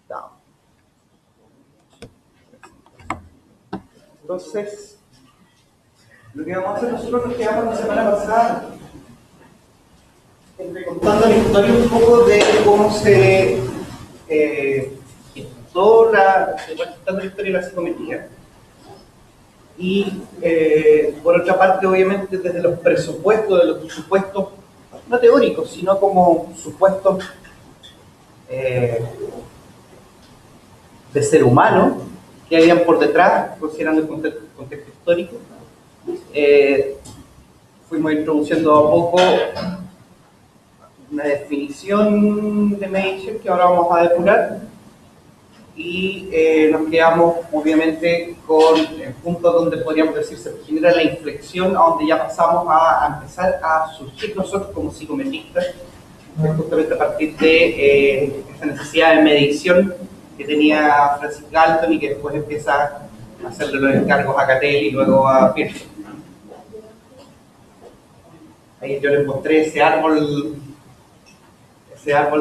down. Entonces, lo que vamos a hacer nosotros nos quedamos la semana pasada contando la historia un poco de cómo se gestó la historia de la psicometría. Y por otra parte, obviamente, desde los presupuestos, de los supuestos, no teóricos, sino como supuestos de ser humano que habían por detrás, considerando el contexto histórico, fuimos introduciendo a poco una definición de medición que ahora vamos a depurar y nos quedamos obviamente con el punto donde podríamos decir se genera la inflexión a donde ya pasamos a empezar a surgir nosotros como psicometristas, justamente a partir de esa necesidad de medición que tenía Francis Galton y que después empieza a hacerle los encargos a Cattell y luego a Pearson. Ahí yo les mostré ese árbol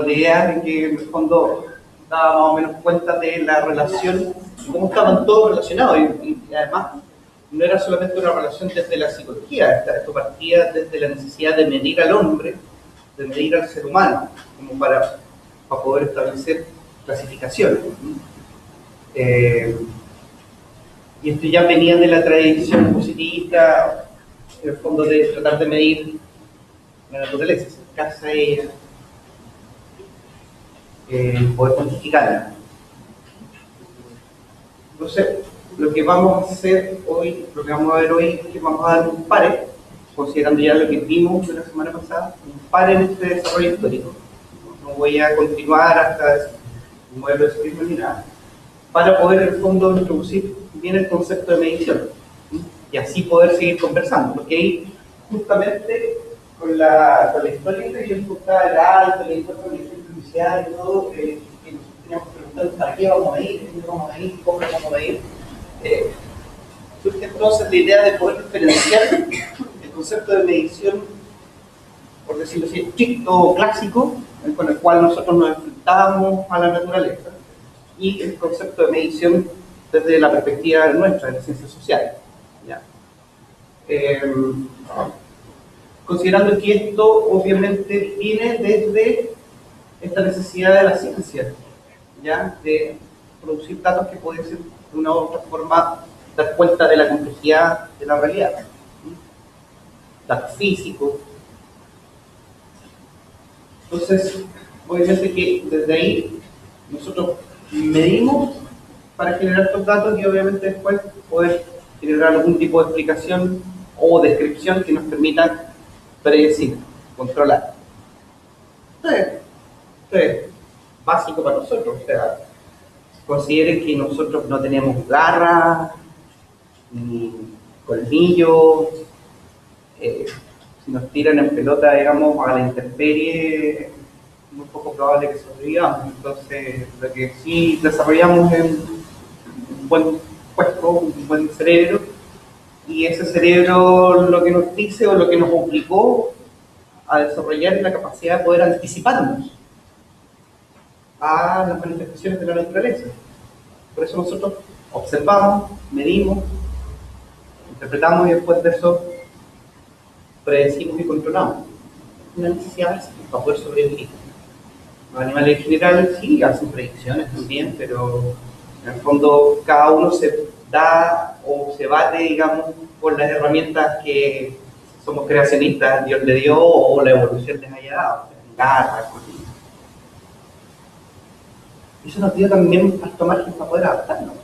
de ideas en que en el fondo daba más o menos cuenta de la relación y cómo estaban todos relacionados y además no era solamente una relación desde la psicología, esto partía desde la necesidad de medir al hombre, de medir al ser humano, como para poder establecer clasificaciones. Y esto ya venía de la tradición positivista, en el fondo de tratar de medir la naturaleza, acercarse a ella, poder cuantificarla. Entonces, lo que vamos a hacer hoy, lo que vamos a ver hoy es que vamos a dar un pare, considerando ya lo que vimos la semana pasada, un pare en este desarrollo histórico. No voy a continuar hasta el modelo de escrito ni nada, para poder en el fondo introducir bien el concepto de medición y así poder seguir conversando, porque ahí justamente con la historia que yo enfocaba el alto, la información inicial y todo, que nos teníamos que preguntar para qué vamos a ir, dónde vamos a ir, cómo vamos a ir, surge entonces la idea de poder diferenciar el concepto de medición, por decirlo así, estricto o clásico, con el cual nosotros nos enfrentamos a la naturaleza, y el concepto de medición desde la perspectiva nuestra, de las ciencias sociales. ¿Ya? Considerando que esto obviamente viene desde esta necesidad de la ciencia, ¿ya? De producir datos que pueden ser de una u otra forma dar cuenta de la complejidad de la realidad, datos físicos. Entonces, obviamente que desde ahí nosotros medimos para generar estos datos y obviamente después poder generar algún tipo de explicación o descripción que nos permita predecir, controlar. Esto es básico para nosotros. O sea, consideren que nosotros no tenemos garras, ni colmillos. Si nos tiran en pelota, digamos, a la intemperie, es muy poco probable que sobrevivamos. Entonces, lo que sí desarrollamos es un buen cuerpo, un buen cerebro, y ese cerebro lo que nos dice o lo que nos obligó a desarrollar es la capacidad de poder anticiparnos a las manifestaciones de la naturaleza. Por eso nosotros observamos, medimos, interpretamos y después de eso predecimos y controlamos. Una necesidad básica para poder sobrevivir. Los animales en general sí hacen predicciones también, pero en el fondo cada uno se da o se bate, digamos, por las herramientas que somos creacionistas, Dios le dio o la evolución les haya dado. Garras, eso nos dio también harto margen para poder adaptarnos.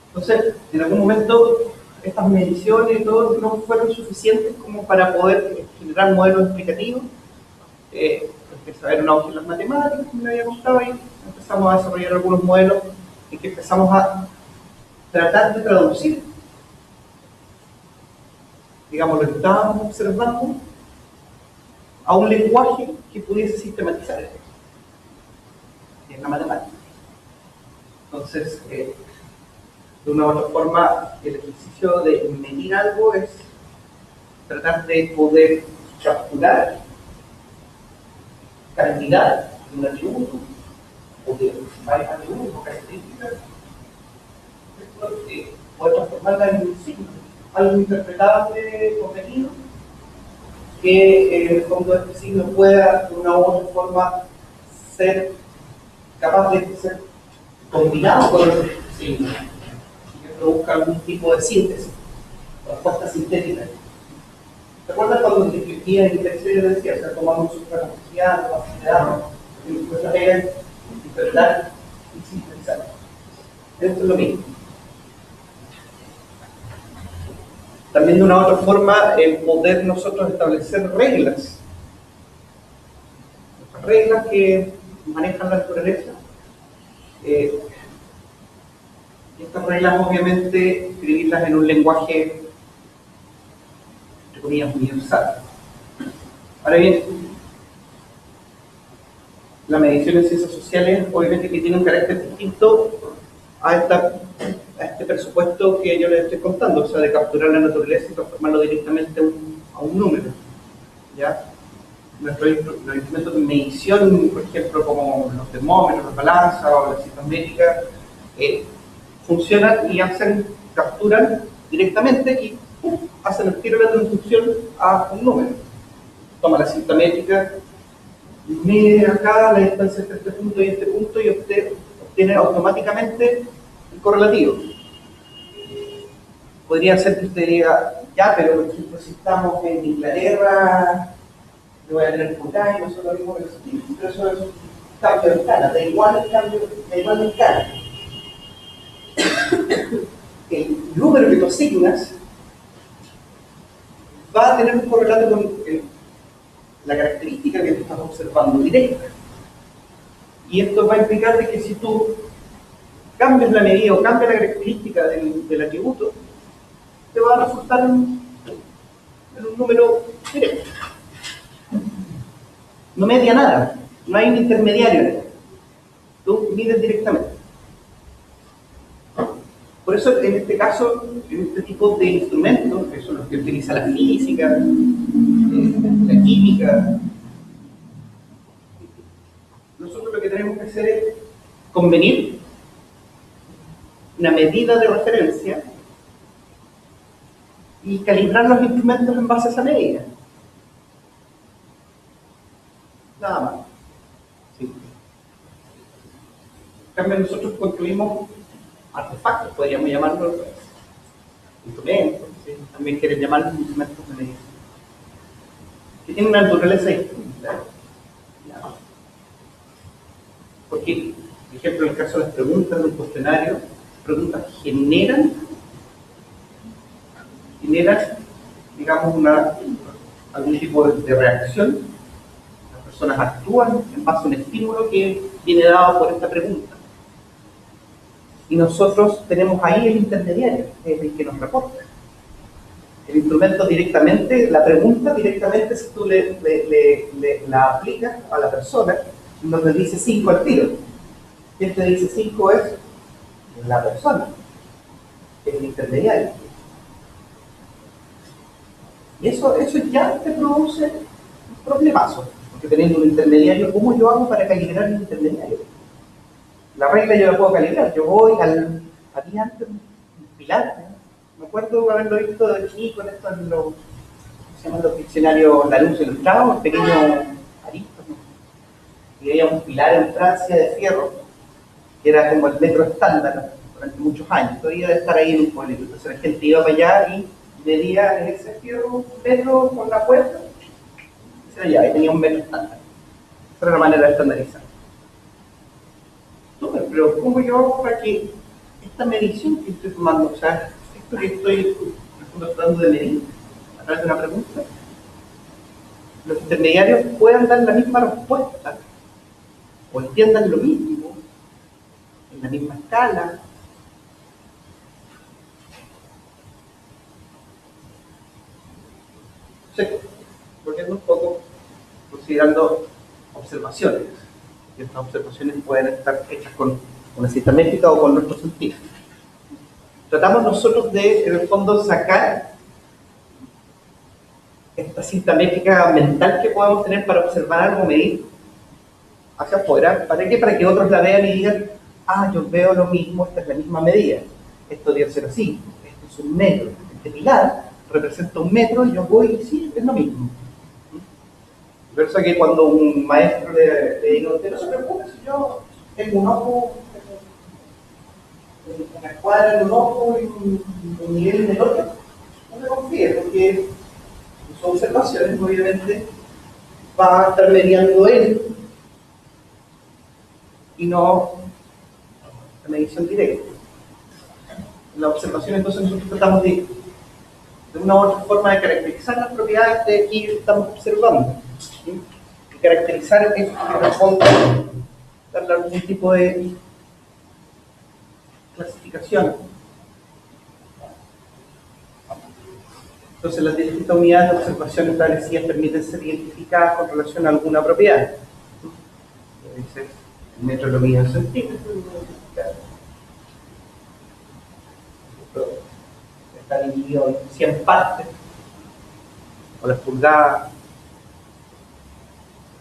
Entonces, en algún momento estas mediciones y todo no fueron suficientes como para poder generar modelos explicativos. Empezó a haber un auge en las matemáticas, como le había contado, y empezamos a desarrollar algunos modelos en que empezamos a tratar de traducir, digamos, lo que estábamos observando a un lenguaje que pudiese sistematizar esto, que es la matemática. Entonces, de una u otra forma, el ejercicio de medir algo es tratar de poder capturar cantidad de un atributo o de varios atributos o características, puede transformarla en un signo, algo interpretable, convenido, que en el fondo este signo pueda de una u otra forma ser capaz de ser combinado con otros signos y que produzca algún tipo de síntesis, respuesta sintética. ¿Te acuerdas cuando te discutía en tercero decía, o sea, tomamos una complejidad, una datos, y nuestra regla es interpretar y sintetizar? Esto es lo mismo. También de una u otra forma, el poder nosotros establecer reglas que manejan la naturaleza. Estas reglas, obviamente, escribirlas en un lenguaje, entre comillas, universal. Ahora bien, la medición en ciencias sociales, obviamente, que tiene un carácter distinto a este presupuesto que yo les estoy contando, o sea, de capturar la naturaleza y transformarlo directamente a un número, ¿ya? Los instrumentos de medición, por ejemplo, como los termómetros, las balanzas o las cintas métricas, funcionan y capturan directamente y hacen el tiro de la transducción a un número. Toma la cinta métrica, mide acá la distancia entre este punto y este punto y obtiene automáticamente el correlativo. Podría ser que usted diga, ya, pero por ejemplo, si estamos en Inglaterra, yo voy a tener Putay, no solo lo mismo que los tipos, pero eso es cambio de escala, da igual el cambio, da igual la escala. El número que tú asignas va a tener un correlato con la característica que tú estás observando directa. Y esto va a implicar de que si tú cambias la medida o cambias la característica del atributo, te va a resultar en un número directo. No media nada, no hay un intermediario en esto. Tú mides directamente. Por eso, en este caso, en este tipo de instrumentos, que son los que utiliza la física, la química, nosotros lo que tenemos que hacer es convenir una medida de referencia y calibrar los instrumentos en base a esa medida. Nada más. Sí. En cambio, nosotros construimos artefactos, podríamos llamarlos instrumentos, ¿sí? También quieren llamarlos instrumentos de medida, que tienen una naturaleza distinta. Porque, por ejemplo, en el caso de las preguntas del cuestionario, las preguntas generan, digamos, algún tipo de reacción. Las personas actúan en base a un estímulo que viene dado por esta pregunta. Y nosotros tenemos ahí el intermediario, el que nos reporta. El instrumento directamente, la pregunta directamente, si tú la aplicas a la persona, nos le dice 5 al tiro. Quien te dice 5 es la persona, es el intermediario. Y eso ya te produce un problemazo, porque teniendo un intermediario, ¿cómo yo hago para calibrar el intermediario? La regla yo la puedo calibrar, yo voy había antes un pilar, ¿no? Me acuerdo haberlo visto de chico en estos, se llaman los diccionarios La Luz Ilustrado, un pequeño arito, ¿no? Y había un pilar en Francia de fierro, que era como el metro estándar durante muchos años, todavía de estar ahí en un pueblito. Entonces la gente iba para allá y medía en ese fierro un metro con la puerta, y allá, y tenía un metro estándar. Esa era la manera de estandarizar. Pero ¿cómo yo hago para que esta medición que estoy tomando, o sea, esto que estoy tratando de medir a través de una pregunta, los intermediarios puedan dar la misma respuesta o entiendan lo mismo en la misma escala? Volviendo un poco, considerando observaciones, y estas observaciones pueden estar hechas con una cinta métrica o con nuestros sentidos. Tratamos nosotros de, en el fondo, sacar esta cinta métrica mental que podemos tener para observar algo, medir, hacia afuera. ¿Para qué? Para que otros la vean y digan, ah, yo veo lo mismo, esta es la misma medida. Esto debe ser así, esto es un metro. Este pilar representa un metro y yo voy y sí, es lo mismo. Por eso que cuando un maestro le diga, no se preocupe, si yo tengo un ojo, una escuadra en un ojo y un nivel en el otro, no me confíe, porque sus observaciones obviamente va a estar mediando él y no la medición directa. La observación, entonces, nosotros tratamos de una u otra forma de caracterizar las propiedades de aquí que estamos observando. ¿Sí? Y caracterizar esto que responde, darle algún tipo de clasificación. Entonces, las distintas unidades de observación establecidas permiten ser identificadas con relación a alguna propiedad. Dice, el metro lo mide en centímetros. Está dividido en 100 partes, o las pulgadas,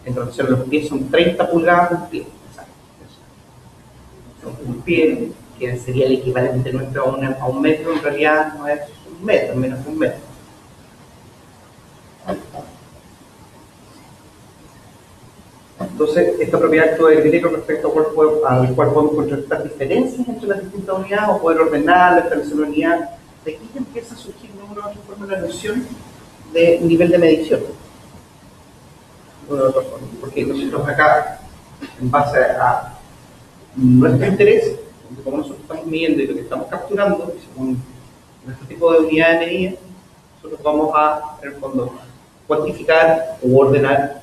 en relación a los pies son 30 pulgadas un pie. Un pie, que sería el equivalente nuestro a un metro, en realidad no es un metro, menos de un metro. Entonces, esta propiedad actúa de criterio respecto al cual podemos contrastar diferencias entre las distintas unidades o poder ordenarlas, establecer una unidad. De aquí empieza a surgir de una u otra forma la noción de nivel de medición. De una u otra forma. Porque nosotros acá, en base a nuestro interés, como nosotros estamos midiendo y lo que estamos capturando, según nuestro tipo de unidad de medida, nosotros vamos a, en el fondo, cuantificar o ordenar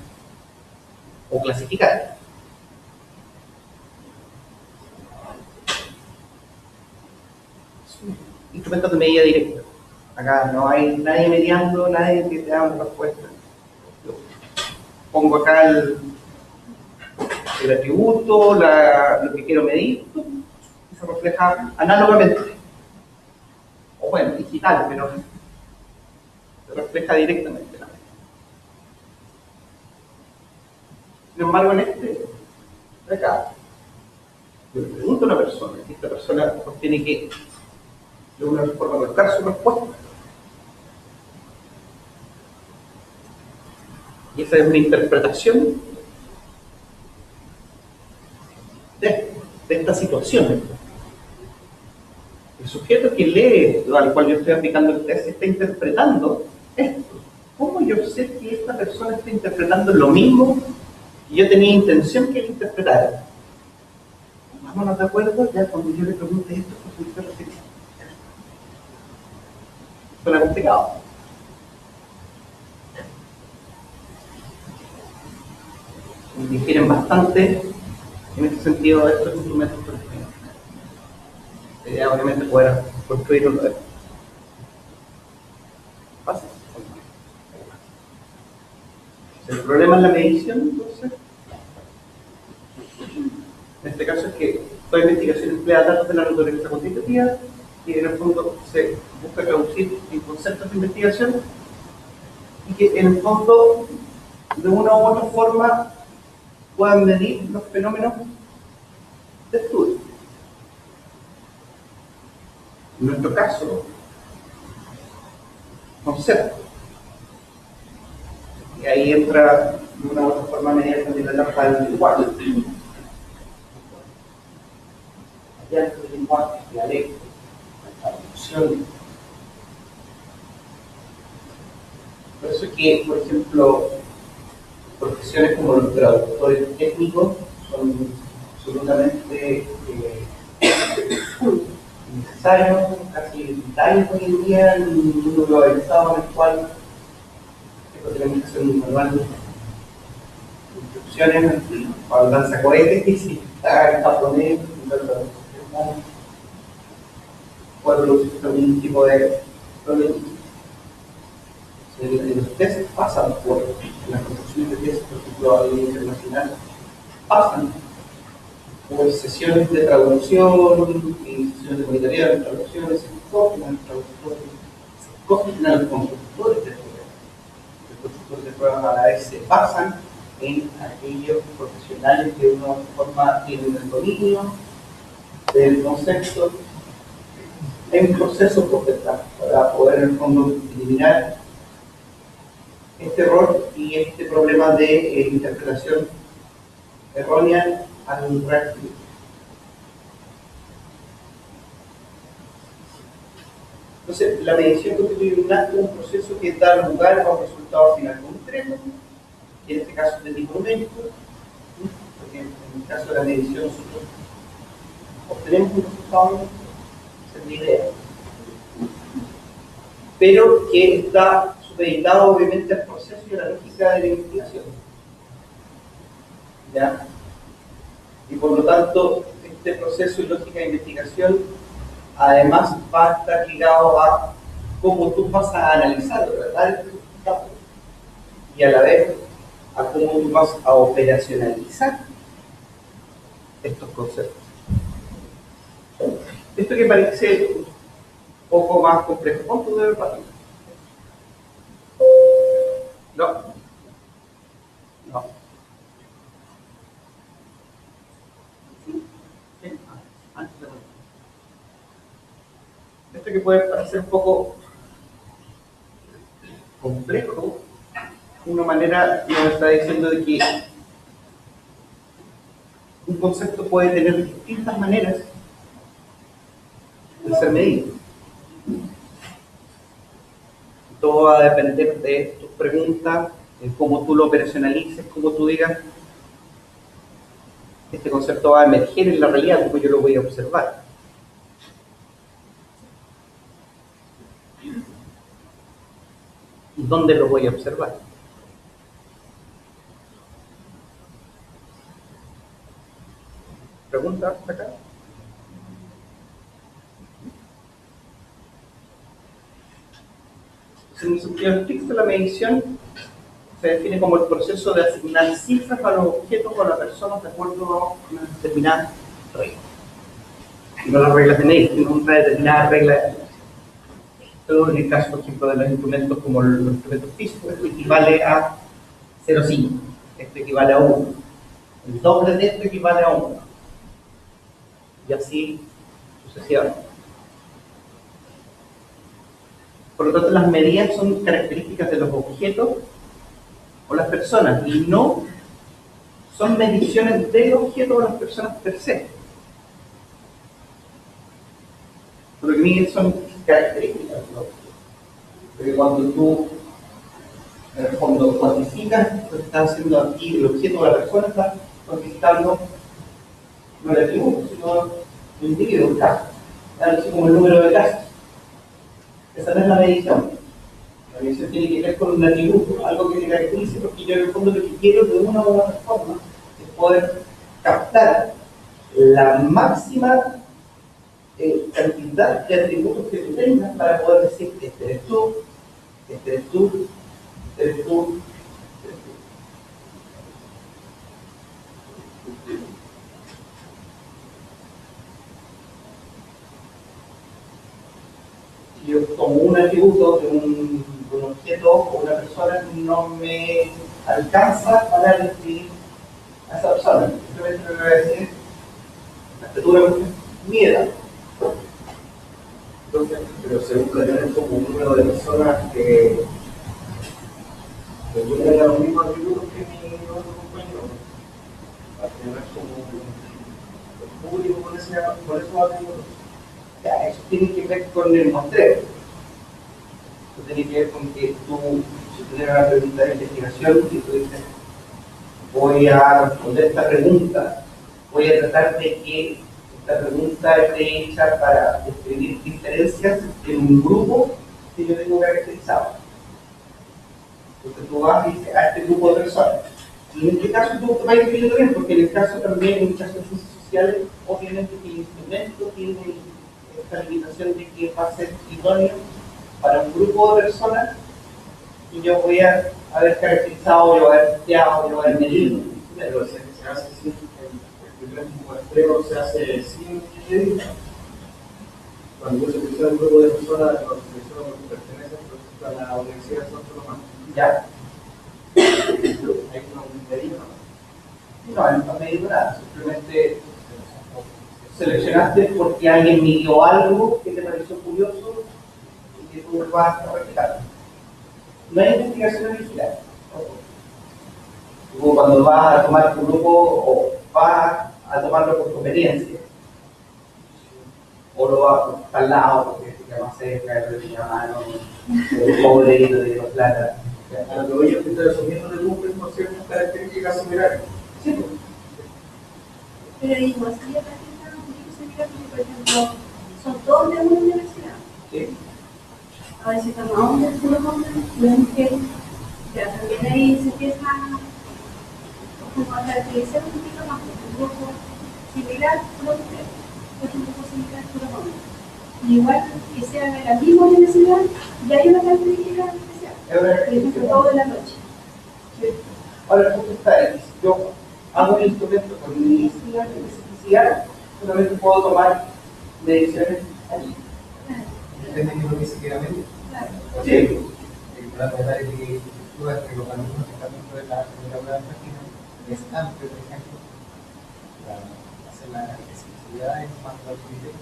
o clasificar. Instrumentos de medida directa. Acá no hay nadie mediando, nadie que te da una respuesta. Yo pongo acá el atributo, lo que quiero medir, y se refleja análogamente. O bueno, digital, pero se refleja directamente. Sin embargo, en este de acá, yo le pregunto a una persona, y esta persona tiene que de una forma buscar su respuesta. Y esa es una interpretación de esta situación. El sujeto que lee esto, al cual yo estoy aplicando el test, está interpretando esto. ¿Cómo yo sé que esta persona está interpretando lo mismo que yo tenía intención que él interpretara? Vámonos de acuerdo, ya cuando yo le pregunte esto, pues me estoy refiriendo. Suena complicado. Difieren bastante en este sentido de estos instrumentos. La idea obviamente poder construir uno de ellos. ¿Pasa? El problema es la medición, entonces. En este caso es que toda investigación emplea datos de la naturaleza cuantitativa y en el fondo se busca traducir en conceptos de investigación y que en el fondo de una u otra forma puedan medir los fenómenos de estudio. En nuestro caso, conceptos. Y ahí entra de una u otra forma medir también la etapa del lenguaje. Ya el lenguaje, dialecto, la traducción. Por eso es que, por ejemplo, profesiones como los traductores técnicos son absolutamente necesarios, casi vitales hoy en día en un mundo globalizado en el cual tenemos que hacer un manual de instrucciones para lanzacohetes y si está en japonés, puede producir algún tipo de problema. Los tests pasan por las construcciones de tests, por ejemplo, a nivel internacional, pasan por sesiones de traducción y sesiones de monitoreo de traducciones, se escogen a los traductores, se escogen a los constructores de pruebas. Los constructores de pruebas a la vez se pasan en aquellos profesionales que de una u otra forma tienen el dominio del concepto. Hay un proceso por detrás para poder en el fondo eliminar este error y este problema de interpretación errónea al reactivo. Entonces, la medición longitudinal es un proceso que da lugar a un resultado final concreto, que en este caso es de tipo numérico, porque en el caso de la medición nosotros obtenemos un resultado numérico, esa es la idea, pero que está supeditado obviamente al proceso y a la lógica de la investigación. ¿Ya? Y por lo tanto, este proceso y lógica de investigación además va a estar ligado a cómo tú vas a analizar, ¿verdad? Y a la vez a cómo tú vas a operacionalizar estos conceptos. Esto que parece un poco más complejo, ¿cuánto debe pasar? No. No. ¿Sí? ¿Sí? Antes de esto que puede parecer un poco complejo, una manera nos está diciendo de que un concepto puede tener distintas maneras de ser medido. Todo va a depender de tus preguntas, de cómo tú lo operacionalices, cómo tú digas, este concepto va a emerger en la realidad, como yo lo voy a observar. ¿Y dónde lo voy a observar? ¿Pregunta acá? En el sentido estricto, la medición se define como el proceso de asignar cifras a los objetos o a las personas de acuerdo a una determinada regla. No las reglas de medir, sino una determinada regla de medir. Todo en el caso, por ejemplo, de los instrumentos como los instrumentos físicos, esto equivale a 0,5, esto equivale a 1. El doble de esto equivale a 1. Y así sucesivamente. Por lo tanto, las medidas son características de los objetos o las personas, y no son mediciones del objeto o las personas per se. Lo que miden son características de los objetos. Porque cuando tú, en el fondo, cuantificas, lo que estás haciendo aquí, el objeto o la persona, está cuantificando no el atributo, sino el individuo, el caso. Así como el número de casos. Esa no es la medición. La medición tiene que ver con un atributo, algo que te caracterice, porque yo en el fondo lo que quiero de una u otra forma es poder captar la máxima cantidad de atributos que tú tengas para poder decir este eres tú, este eres tú, este eres tú, este eres tú. Si yo tomo un atributo de un objeto o una persona, no me alcanza para describir a esa persona. Simplemente me voy a decir la estatura es mi edad. Entonces, pero se busca tener como un número de personas que tengan los mismos atributos que mi otro compañero, para tener como un público con esos atributos. Ya, eso tiene que ver con el muestreo. Eso tiene que ver con que tú, si tú tienes una pregunta de investigación y tú dices, voy a responder esta pregunta, voy a tratar de que esta pregunta esté hecha para describir diferencias en un grupo que yo tengo caracterizado. Entonces tú vas y dices a este grupo de personas. Y en este caso tú te vas escribiendo bien, porque en el caso también, en el caso de ciencias sociales, obviamente que el instrumento tiene esta limitación de que va a ser idóneo para un grupo de personas y yo voy a haber caracterizado, yo voy a haber estudiado, yo voy a haber medido. Pero se hace sin el muestreo se hace sin medida. Cuando se utiliza un grupo de personas, cuando se utiliza pertenecen a la Universidad de Santo Tomás. Ya. hay una medida, No medio nada, simplemente seleccionaste porque alguien midió algo que te pareció curioso y que tú vas a replicar. No hay investigación original. Como cuando vas a tomar tu grupo o vas a tomarlo por conveniencia. O lo vas al lado porque te queda más cerca, de la mano, el pobrecito de la plata. a lo que voy yo estoy asumiendo de Google por ciertas características similares. Sí, Pero digo, así acá está un poquito similar porque, por ejemplo, son todos de una universidad. sí. A veces estamos hombres, puros hombres, una mujer, ya también ahí se empieza como a caracterizar un poquito más, un grupo similar, pura mujer, un grupo similar, pura hombre. Y igual que sea de la misma universidad, ya hay una característica especial. Por ejemplo, todo de la noche. Sí. Ahora el punto está ahí. Si yo hago un instrumento con mi especificidad, solamente puedo tomar mediciones allí. Depende de lo que se quiera medir. Claro. Sí. La verdad es que tú ves que los alumnos que están dentro de la prueba de página es amplio, por ejemplo, para hacer la especificidad es más la utilidad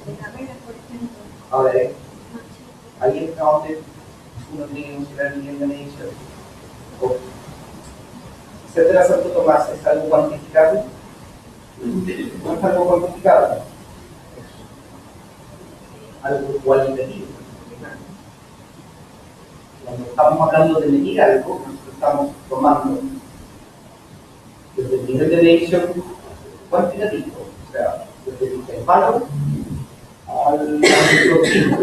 De carreras, por ejemplo. Ahora, Noche. ahí es donde uno tiene que considerar bien la medición. Ser de la Santo Tomás es algo cuantificable. No es algo cuantificable. Algo cualitativo. Cuando estamos hablando de medir algo, nosotros estamos tomando desde el nivel de medición cuantitativo, o sea, desde el intervalo al próximo.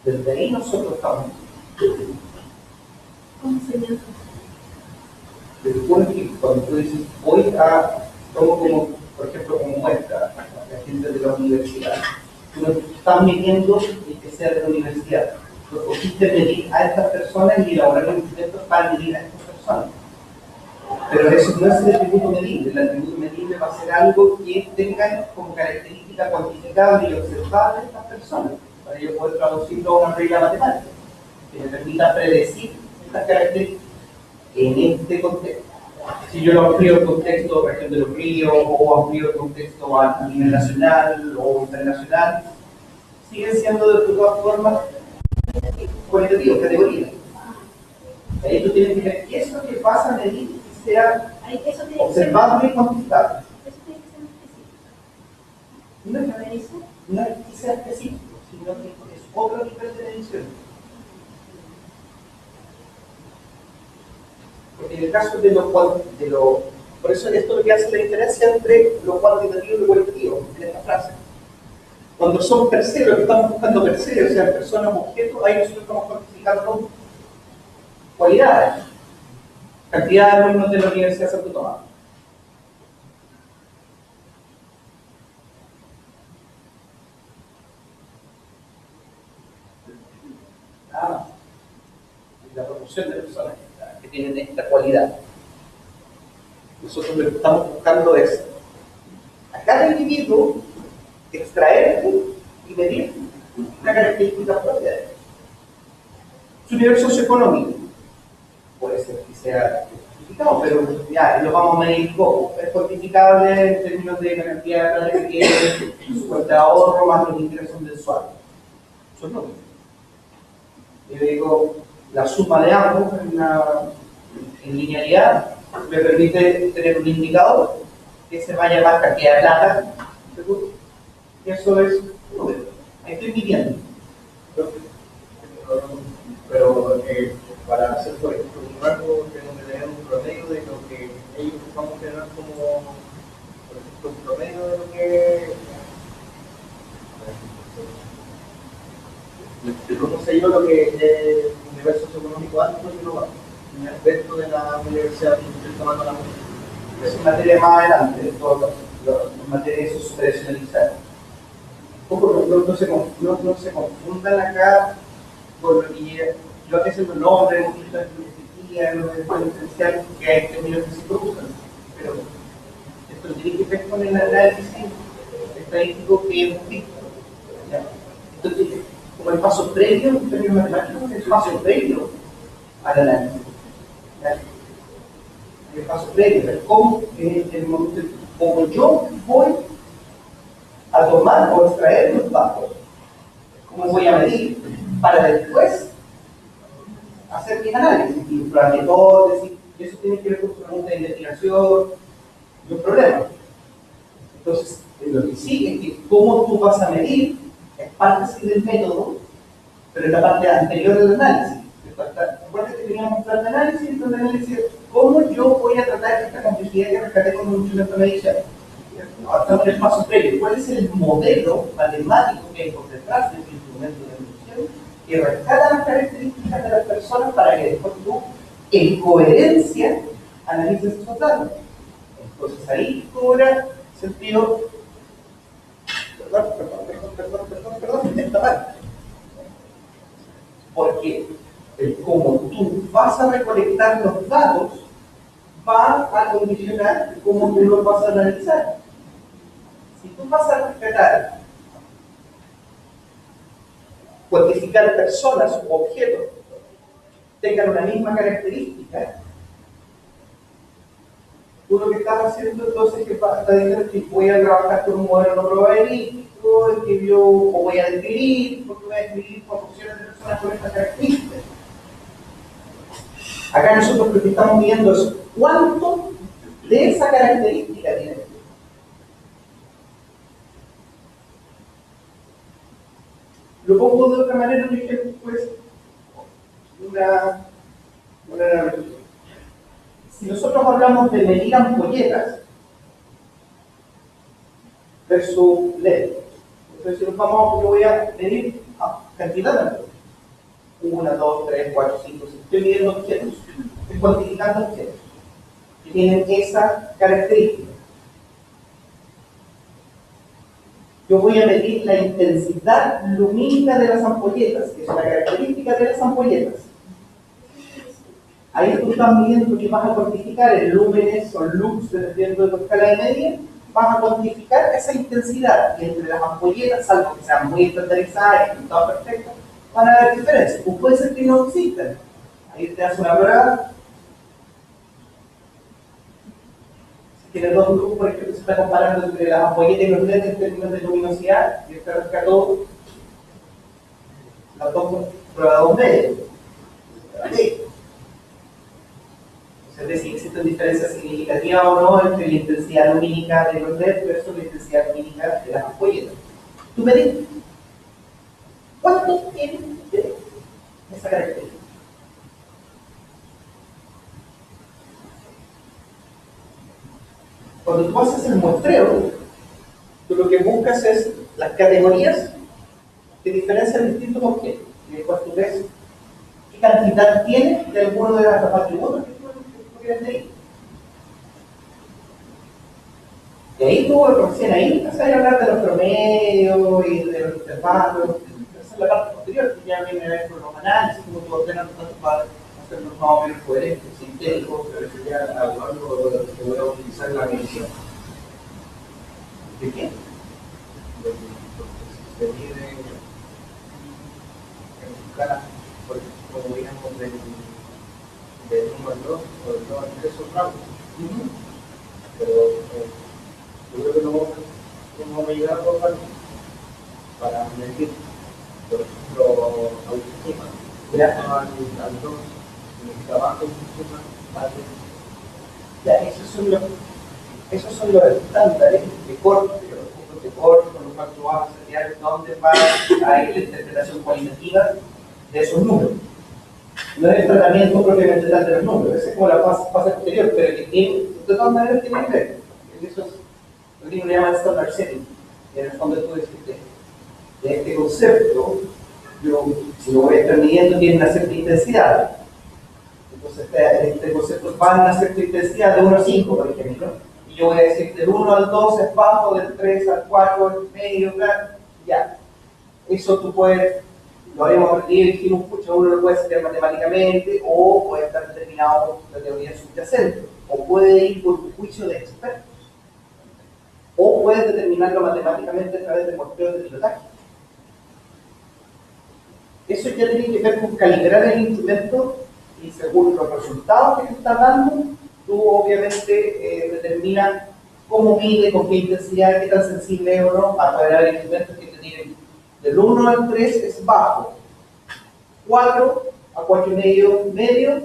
Desde ahí nosotros estamos. ¿Cómo se llama? Desde el punto que cuando tú dices, tomo como, por ejemplo, como muestra a la gente de la universidad, tú no estás midiendo el que sea de la universidad. Tú cogiste medir a estas personas y elaborar instrumentos para medir a estas personas. Pero eso no es el atributo medible. El atributo medible va a ser algo que tenga como característica cuantificable y observable a estas personas, para yo poder traducirlo a una regla matemática que me permita predecir estas características en este contexto. Si yo lo amplío el contexto región de los ríos o amplío el contexto a nivel nacional o internacional, siguen siendo de todas formas cualitativos, categorías. Ahí tú tienes que ver qué es lo que pasa a medir que sea Ahí, eso tiene que ser, observable y cuantificable. eso tiene que ser específico. No es, A ver, eso. no es que sea específico, sino que es otro nivel de medición. Porque en el caso por eso esto es lo que hace la diferencia entre lo cuantitativo y lo cualitativo en esta frase. Cuando son per se, lo que estamos buscando per se, o sea, personas o objetos, ahí nosotros estamos cuantificando cualidades. Cantidad de alumnos de la Universidad de Santo Tomás. Nada más. Y la proporción de personas que tienen esta cualidad. Nosotros lo que estamos buscando es a cada individuo extraer y medir una característica propia de él. Su nivel socioeconómico puede ser que sea cuantificado, pero ya lo vamos a medir poco. Es cuantificable en términos de la cantidad de plata que tiene, su cuenta de ahorro más los ingresos mensuales. Eso es lo mismo. Yo digo, la suma de ambos en linealidad me permite tener un indicador que se va a llamar cantidad de plata, ¿seguro? Y eso es número. Ahí estoy midiendo. Pero para hacer, por ejemplo, un rango, tengo que tener un promedio de lo que ellos vamos a generar como, por ejemplo, un promedio de lo que. ¿Cómo sé yo lo que es un nivel socioeconómico alto y no bajo? Dentro de la universidad que estoy tomando la música. Es una materia más adelante, en materia de operacionalizar. No se confundan acá con lo que yo a veces los nombres, hemos visto en filosofía, en los estudios diferenciales, que hay términos que se cruzan, pero esto tiene que ver con el análisis estadístico que hemos visto. ¿Ya? Entonces, como el paso previo, en términos matemáticos, el paso previo al análisis. ¿ya? El paso previo, el cómo, el momento, como yo voy a tomar o extraer los datos, cómo voy a medir, para después hacer mis análisis, y pruebas de hipótesis, y eso tiene que ver con preguntas de investigación, y un problema. Entonces, lo que sigue es que cómo tú vas a medir es parte sí del método, pero es la parte anterior del análisis. Recuerda que teníamos un plan de análisis, y el plan de análisis es cómo yo voy a tratar esta complejidad que rescaté con un instrumento medicinal. Estamos en el paso previo. ¿Cuál es el modelo matemático que hay por detrás de este instrumento de medición que rescata las características de las personas para que después tú, en coherencia, analices esos datos? Entonces ahí cobra sentido. Perdón, esta parte. Porque el cómo tú vas a recolectar los datos va a condicionar cómo tú los vas a analizar. Si tú vas a rescatar, cuantificar personas u objetos tengan una misma característica, tú lo que estás haciendo entonces es que estás diciendo que voy a trabajar con un modelo no probabilístico, el que yo, o voy a describir, porque voy a describir proporciones de personas con estas características. Acá nosotros lo que estamos viendo es cuánto de esa característica tiene. Lo pongo de otra manera, un ejemplo, pues, una analogía. Si nosotros hablamos de medir ampolletas versus LED, entonces si nos vamos, yo voy a medir cantidad de ampolletas. 1, 2, 3, 4, 5, 6. Estoy midiendo objetos, estoy cuantificando objetos que tienen esa característica. Yo voy a medir la intensidad lumínica de las ampolletas, que es una característica de las ampolletas. Ahí tú estás midiendo que vas a cuantificar en lúmenes o lux, dependiendo de tu escala de media, vas a cuantificar esa intensidad. Y entre las ampolletas, salvo que sean muy estandarizadas y todo perfecto, van a haber diferencias. O puede ser que no existan. Ahí te hace una prueba. Si tienes dos grupos, por ejemplo, se está comparando entre las ampolletas y los LEDs en términos de luminosidad, y este rescató las dos pruebas dos medios. Es decir, existen diferencias significativas o no entre la intensidad lumínica de los LEDs versus la intensidad lumínica de las ampolletas. Tú me dices, ¿cuánto tiene de esa característica? Cuando tú haces el muestreo, tú lo que buscas es las categorías que diferencian distintos objetos. Y después tú ves qué cantidad tiene de alguno de los atributos que tú quieres medir. Y ahí tú, recién ahí, vas a hablar de los promedios y de los intervalos. Esa es la parte posterior, que ya viene a ver con los análisis, cómo tú ordenas los datos para hacerlos más o menos coherentes, sintéticos. Pero sería algo que voy a utilizar en la medición. ¿De qué? Se mide en escala, por ejemplo, como digamos, del 1 al 2 o del 2 al 3 son rangos. Pero yo creo que no vamos a llegar a los rangos para medir, por ejemplo, autoestima. Ya. Al 2, trabajo, autoestima, vale. Ya, esos son los estándares de corte, los puntos de corte con los cuales tú vas a setear dónde va a ir la interpretación cualitativa de esos números. No es el tratamiento propiamente tal de los números, esa es como la fase posterior, pero que tiene, de todas maneras tiene que ver. Eso es lo que uno llama standard setting, y en el fondo tú decís de este concepto, si lo voy a estar midiendo, tiene una cierta intensidad. Entonces, este concepto va a una cierta intensidad de 1 a 5, por ejemplo. Y yo voy a decir del 1 al 2 es bajo, del 3 al 4 es medio, ya. Eso tú puedes, lo habíamos aprendido y dijimos, pucha, uno lo puede hacer matemáticamente o puede estar determinado por la teoría subyacente, o puede ir por tu juicio de expertos, o puedes determinarlo matemáticamente a través de muestreos de pilotaje. Eso ya tiene que ver con calibrar el instrumento y según los resultados que te está dando, tú obviamente determinas cómo mide, con qué intensidad, qué tan sensible es o no. A poder haber instrumentos que te tienen del 1 al 3 es bajo, 4 a 4,5 medio,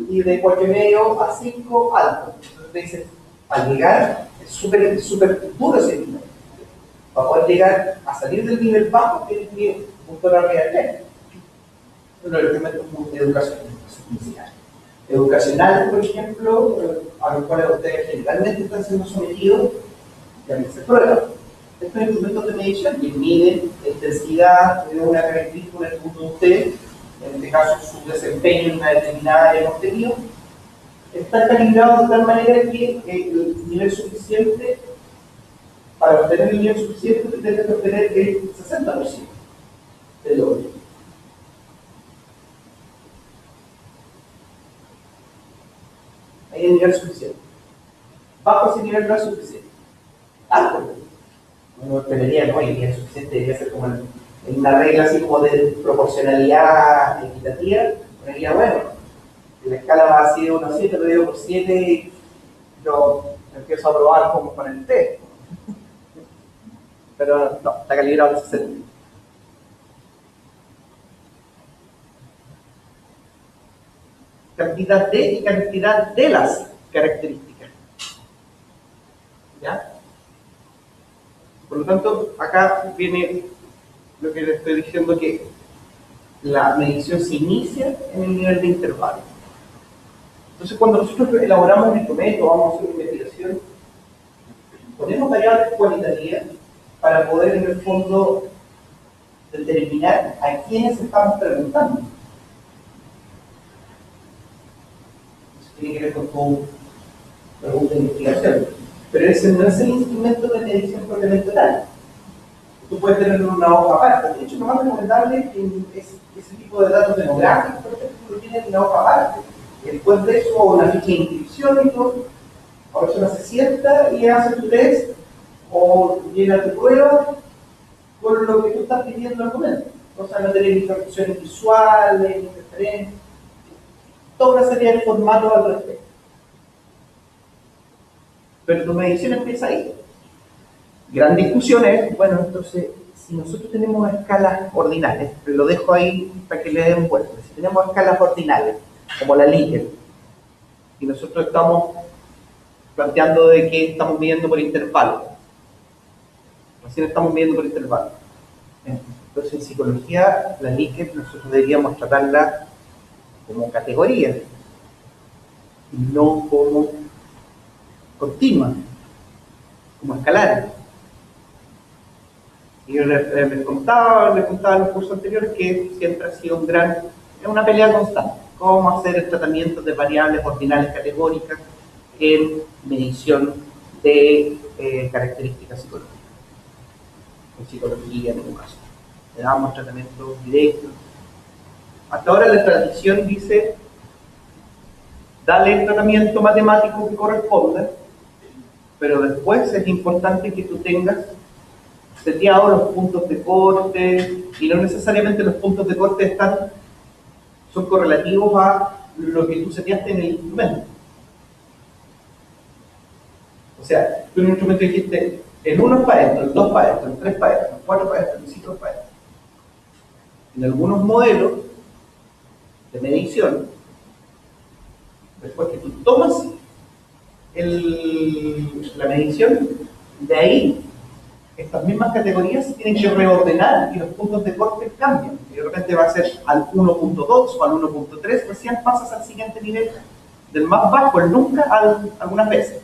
y de 4,5 a 5 alto. Entonces te dicen, para llegar es súper duro ese nivel. Para poder llegar a salir del nivel bajo, tienes que ir punto de la realidad. Los instrumentos educacionales, por ejemplo, a los cuales ustedes generalmente están siendo sometidos, también se prueban. Estos instrumentos de medición que miden la intensidad de una característica, un atributo de ustedes, en este caso su desempeño en una determinada área de contenido, están calibrados de tal manera que el nivel suficiente, para obtener el nivel suficiente, tendrán que obtener el 60% del logro. Ahí el nivel suficiente. Bajo ese nivel no es suficiente. Alto. Uno esperaría, no, el nivel suficiente debería ser como en una regla así como de proporcionalidad equitativa. Uno bueno, la escala va a ser 1 a 7, lo digo por 7, y yo empiezo a probar como con el test. Pero no, está calibrado en 60. Cantidad de y cantidad de las características. ¿Ya? Por lo tanto, acá viene lo que les estoy diciendo, que la medición se inicia en el nivel de intervalo. Entonces, cuando nosotros elaboramos un instrumento, vamos a hacer una investigación, ponemos variables cualitativas para poder, en el fondo, determinar a quiénes estamos preguntando. Eso tiene que ver con tu pregunta de investigación. Pero ese no es el instrumento de medición propiamente tal. Tú puedes tener una hoja aparte. De hecho, lo más recomendable es ese tipo de datos demográficos, por ejemplo, lo tienes en una hoja aparte. Después de eso, una ficha de inscripción y todo, la persona se sienta y hace tu test o llena tu prueba con lo que tú estás pidiendo al momento. O sea, no tener interrupciones visuales, interferencias, toda una serie de formatos al respecto. Pero tu medición empieza ahí. Gran discusión es, bueno, entonces, si nosotros tenemos escalas ordinales, lo dejo ahí para que le den vuelta. Si tenemos escalas ordinales, como la Likert, y nosotros estamos planteando de que estamos midiendo por intervalo, recién estamos midiendo por intervalo. Entonces, en psicología, la Likert nosotros deberíamos tratarla como categoría, y no como continua, como escalar. Y yo les contaba en los cursos anteriores que siempre ha sido una pelea constante. Cómo hacer el tratamiento de variables ordinales categóricas en medición de características psicológicas. En psicología, en educación. Le damos tratamiento directo. Hasta ahora la tradición dice, dale el tratamiento matemático que corresponda, pero después es importante que tú tengas seteados los puntos de corte, y no necesariamente los puntos de corte son correlativos a lo que tú seteaste en el instrumento. O sea, tú en un instrumento dijiste, el 1 es para esto, el 2 para esto, el 3 para esto, el 4 para esto, el 5 para esto. En algunos modelos de medición, después que tú tomas la medición, de ahí estas mismas categorías se tienen que reordenar y los puntos de corte cambian. Y de repente va a ser al 1.2 o al 1.3, recién pasas al siguiente nivel, del más bajo al nunca, algunas veces.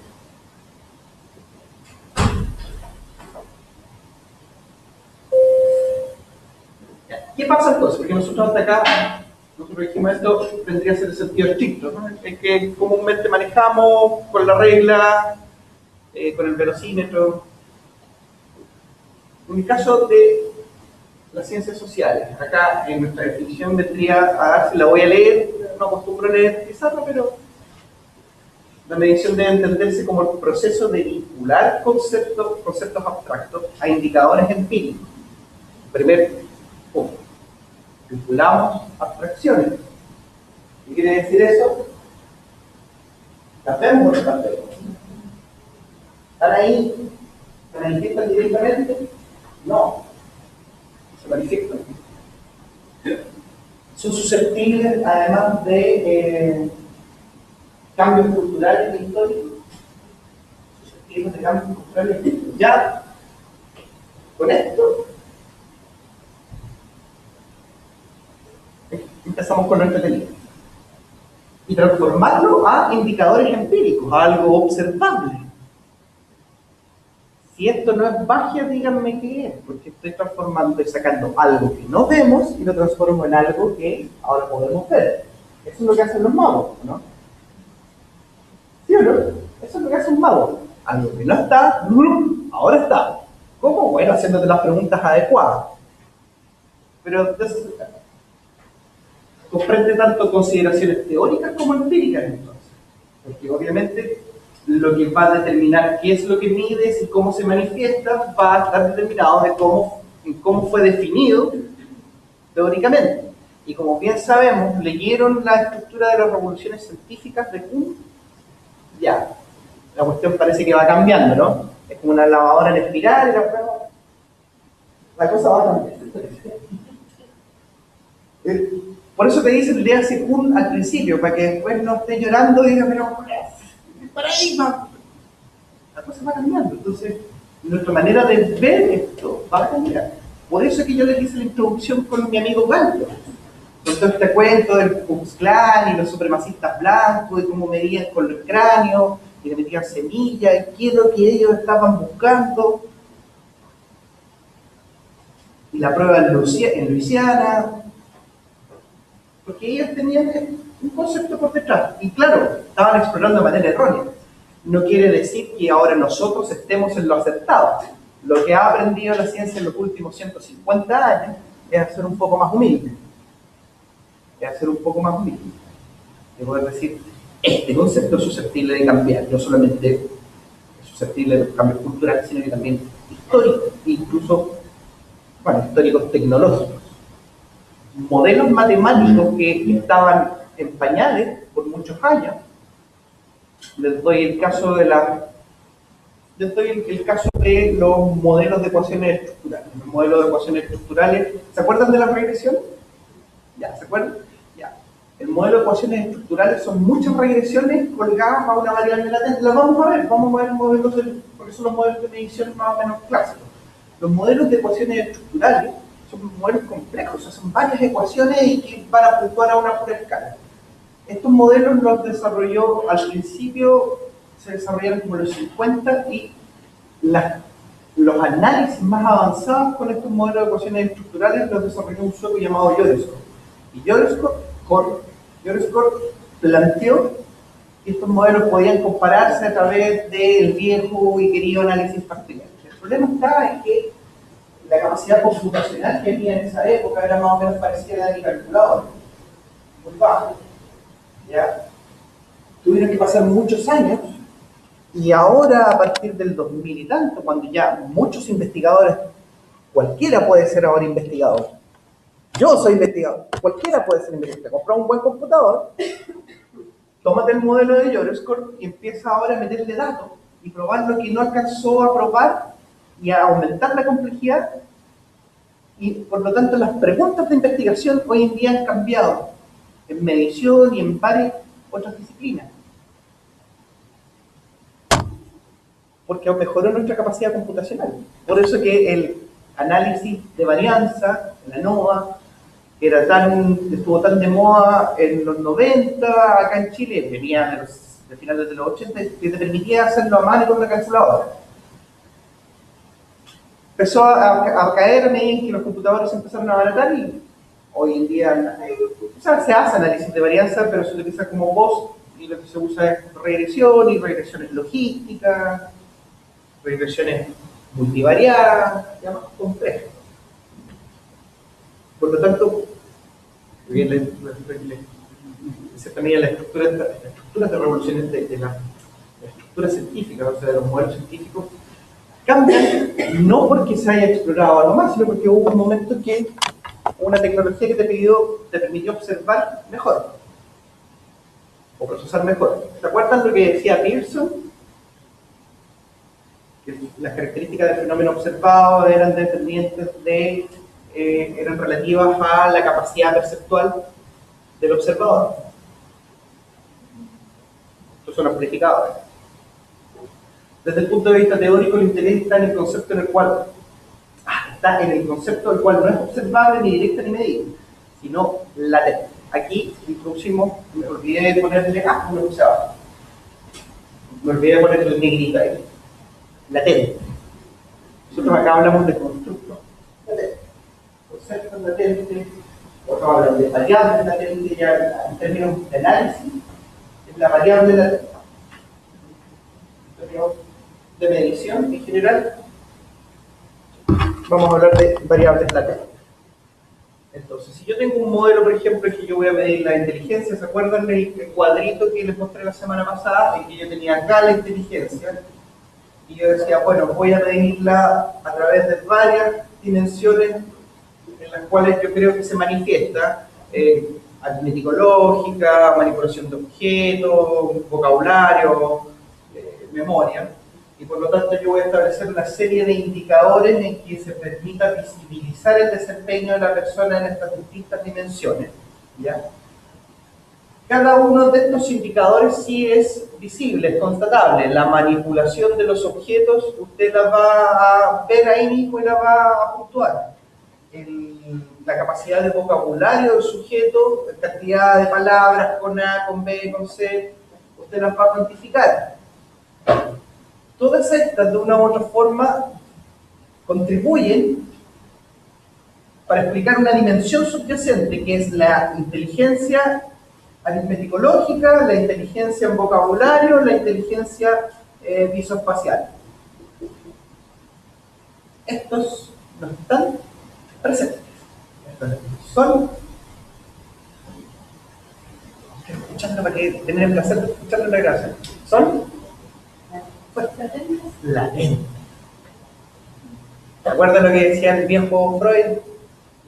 ¿Qué pasa entonces? Porque nosotros hasta acá, nosotros dijimos esto, vendría a ser el sentido estricto, ¿no? El que comúnmente manejamos con la regla, con el velocímetro. En el caso de las ciencias sociales, acá en nuestra definición vendría a darse, la voy a leer, no acostumbro a leer pizarra, pero la medición debe entenderse como el proceso de vincular conceptos abstractos a indicadores empíricos. Primer punto. Vinculamos abstracciones ¿Qué quiere decir eso? ¿Las vemos o no las vemos? ¿Están ahí? ¿Se manifiestan directamente? No. Se manifiestan. Son susceptibles, además de cambios culturales e históricos. Susceptibles de cambios culturales e históricos. Ya, con esto, empezamos con nuestra teoría. Y transformarlo a indicadores empíricos, a algo observable. Si esto no es magia, díganme qué es, porque estoy transformando y sacando algo que no vemos y lo transformo en algo que ahora podemos ver. Eso es lo que hacen los magos, ¿no? ¿Sí o no? Eso es lo que hace un mago. Algo que no está, ahora está. ¿Cómo? Bueno, haciéndote las preguntas adecuadas. Pero entonces, comprende tanto consideraciones teóricas como empíricas entonces. Porque obviamente lo que va a determinar qué es lo que mides y cómo se manifiesta va a estar determinado en cómo fue definido teóricamente. Y como bien sabemos, leyeron la estructura de las revoluciones científicas de Kuhn. Ya, la cuestión parece que va cambiando, ¿no? Es como una lavadora en espiral y la cosa va cambiando. Por eso te dicen, léase Kuhn al principio, para que después no esté llorando y diga, pero paradigma. La cosa va cambiando. Entonces, nuestra manera de ver esto va a cambiar. Por eso es que yo les hice la introducción con mi amigo Galto. Con todo este cuento del Ku Klux Klan y los supremacistas blancos y cómo medían con los cráneos y le metían semillas y qué es lo que ellos estaban buscando. Y la prueba en Luisiana. Porque ellos tenían un concepto por detrás. Y claro, estaban explorando de manera errónea. No quiere decir que ahora nosotros estemos en lo acertado. Lo que ha aprendido la ciencia en los últimos 150 años es a ser un poco más humilde. Es a ser un poco más humilde. De poder decir, este concepto es susceptible de cambiar. No solamente es susceptible de los cambios culturales, sino que también históricos, incluso, bueno, históricos tecnológicos. Modelos matemáticos que estaban en pañales por muchos años. Les doy el caso de los modelos de ecuaciones estructurales. Los modelos de ecuaciones estructurales, ¿se acuerdan de la regresión? ¿Ya? ¿Se acuerdan? Ya. El modelo de ecuaciones estructurales son muchas regresiones colgadas a una variable latente. Las vamos a ver modelos, porque son los modelos de medición más o menos clásicos. Los modelos de ecuaciones estructurales son modelos complejos, o sea, son varias ecuaciones y que van a puntuar a una pura escala. Estos modelos los desarrolló, al principio se desarrollaron como los 50 y los análisis más avanzados con estos modelos de ecuaciones estructurales los desarrolló un sueco llamado Yoresco. Y Yoresco planteó que estos modelos podían compararse a través del viejo y querido análisis parcial. El problema está en que la capacidad computacional que había en esa época era más o menos parecida a la de mi calculador, muy baja. ¿Ya? Tuvieron que pasar muchos años y ahora a partir del 2000 y tanto, cuando ya muchos investigadores, cualquiera puede ser ahora investigador. Yo soy investigador, cualquiera puede ser investigador. Compra un buen computador, tómate el modelo de Yoresco y empieza ahora a meterle datos y probar lo que no alcanzó a probar y a aumentar la complejidad, y por lo tanto las preguntas de investigación hoy en día han cambiado en medición y en varias otras disciplinas, porque mejoró nuestra capacidad computacional. Por eso que el análisis de varianza, la ANOVA, que estuvo tan de moda en los 90 acá en Chile, venía de finales de los 80, que te permitía hacerlo a mano con la calculadora. Empezó a caer a medida que los computadores se empezaron a abaratar y hoy en día se hace análisis de varianza, pero se utiliza como voz y lo que se usa es regresión y regresiones logísticas, regresiones multivariadas, ya más complejas. Por lo tanto, de cierta manera las estructuras de revoluciones de la estructura científica, o sea, de los modelos científicos, cambian no porque se haya explorado algo más, sino porque hubo un momento que una tecnología que te permitió observar mejor. o procesar mejor. ¿Se acuerdan lo que decía Pearson? Que las características del fenómeno observado eran dependientes de, eran relativas a la capacidad perceptual del observador. Estos son los verificadores. Desde el punto de vista teórico, el interés está en el concepto en el cual no es observable ni directa ni medida, sino latente. Aquí introducimos, me olvidé de ponerle una puse abajo. Me olvidé de ponerle el negrito ahí. Latente. Nosotros acá hablamos de constructo latente. Conceptos latentes, otros hablan de variables latentes, ya en términos de análisis, es la variable latente. En términos de medición en general, vamos a hablar de variables latentes. Entonces, si yo tengo un modelo, por ejemplo, en que yo voy a medir la inteligencia, ¿se acuerdan del cuadrito que les mostré la semana pasada? En que yo tenía acá la inteligencia, y yo decía, bueno, voy a medirla a través de varias dimensiones en las cuales yo creo que se manifiesta aritmética lógica, manipulación de objetos, vocabulario, memoria. Y por lo tanto yo voy a establecer una serie de indicadores en que se permita visibilizar el desempeño de la persona en estas distintas dimensiones, ¿ya? Cada uno de estos indicadores sí es visible, es constatable. La manipulación de los objetos usted la va a ver ahí mismo y la va a puntuar. La capacidad de vocabulario del sujeto, la cantidad de palabras con A, con B, con C, usted las va a cuantificar. Todas estas, de una u otra forma, contribuyen para explicar una dimensión subyacente, que es la inteligencia aritmético-lógica, la inteligencia en vocabulario, la inteligencia visoespacial. Estos no están presentes. Estos son... Escuchando para que tener el placer de escuchar la grabación. Son latentes. ¿Te acuerdas lo que decía el viejo Freud?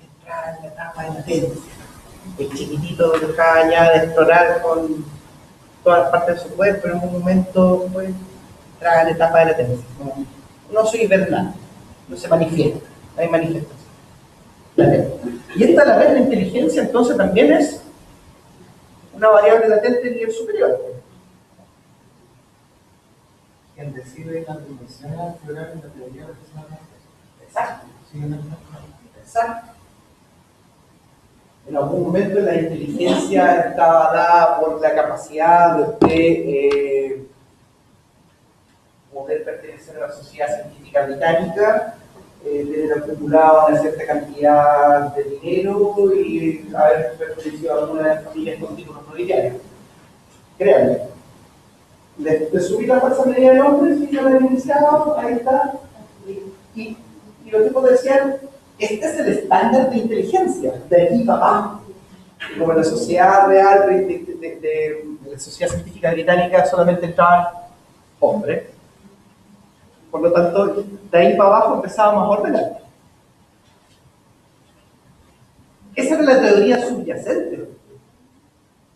Entrar en la etapa de latencia. El chiquitito dejaba ya de explorar con todas las partes de su cuerpo, pero en un momento pues, entraba en la etapa de latencia. No soy hibernal, no se manifiesta, no hay manifestación. Latente. Y esta, a la vez, la inteligencia, entonces también es una variable latente de nivel superior. Quien decide las dimensiones al explorar en la teoría de personas. Exacto. Sí, Exacto. En algún momento la inteligencia estaba dada por la capacidad de usted poder pertenecer a la sociedad científica británica, tener acumulado una cierta cantidad de dinero y haber pertenecido a alguna de las familias con títulos nobiliarios. Créanme. De subir la fuerza media del hombre, si yo lo he iniciado, ahí está. Y los tipos decían, este es el estándar de inteligencia, de aquí para abajo. Como en la sociedad real, de la sociedad científica británica, solamente entraban hombres. Por lo tanto, de ahí para abajo empezábamos a ordenar. Esa era la teoría subyacente.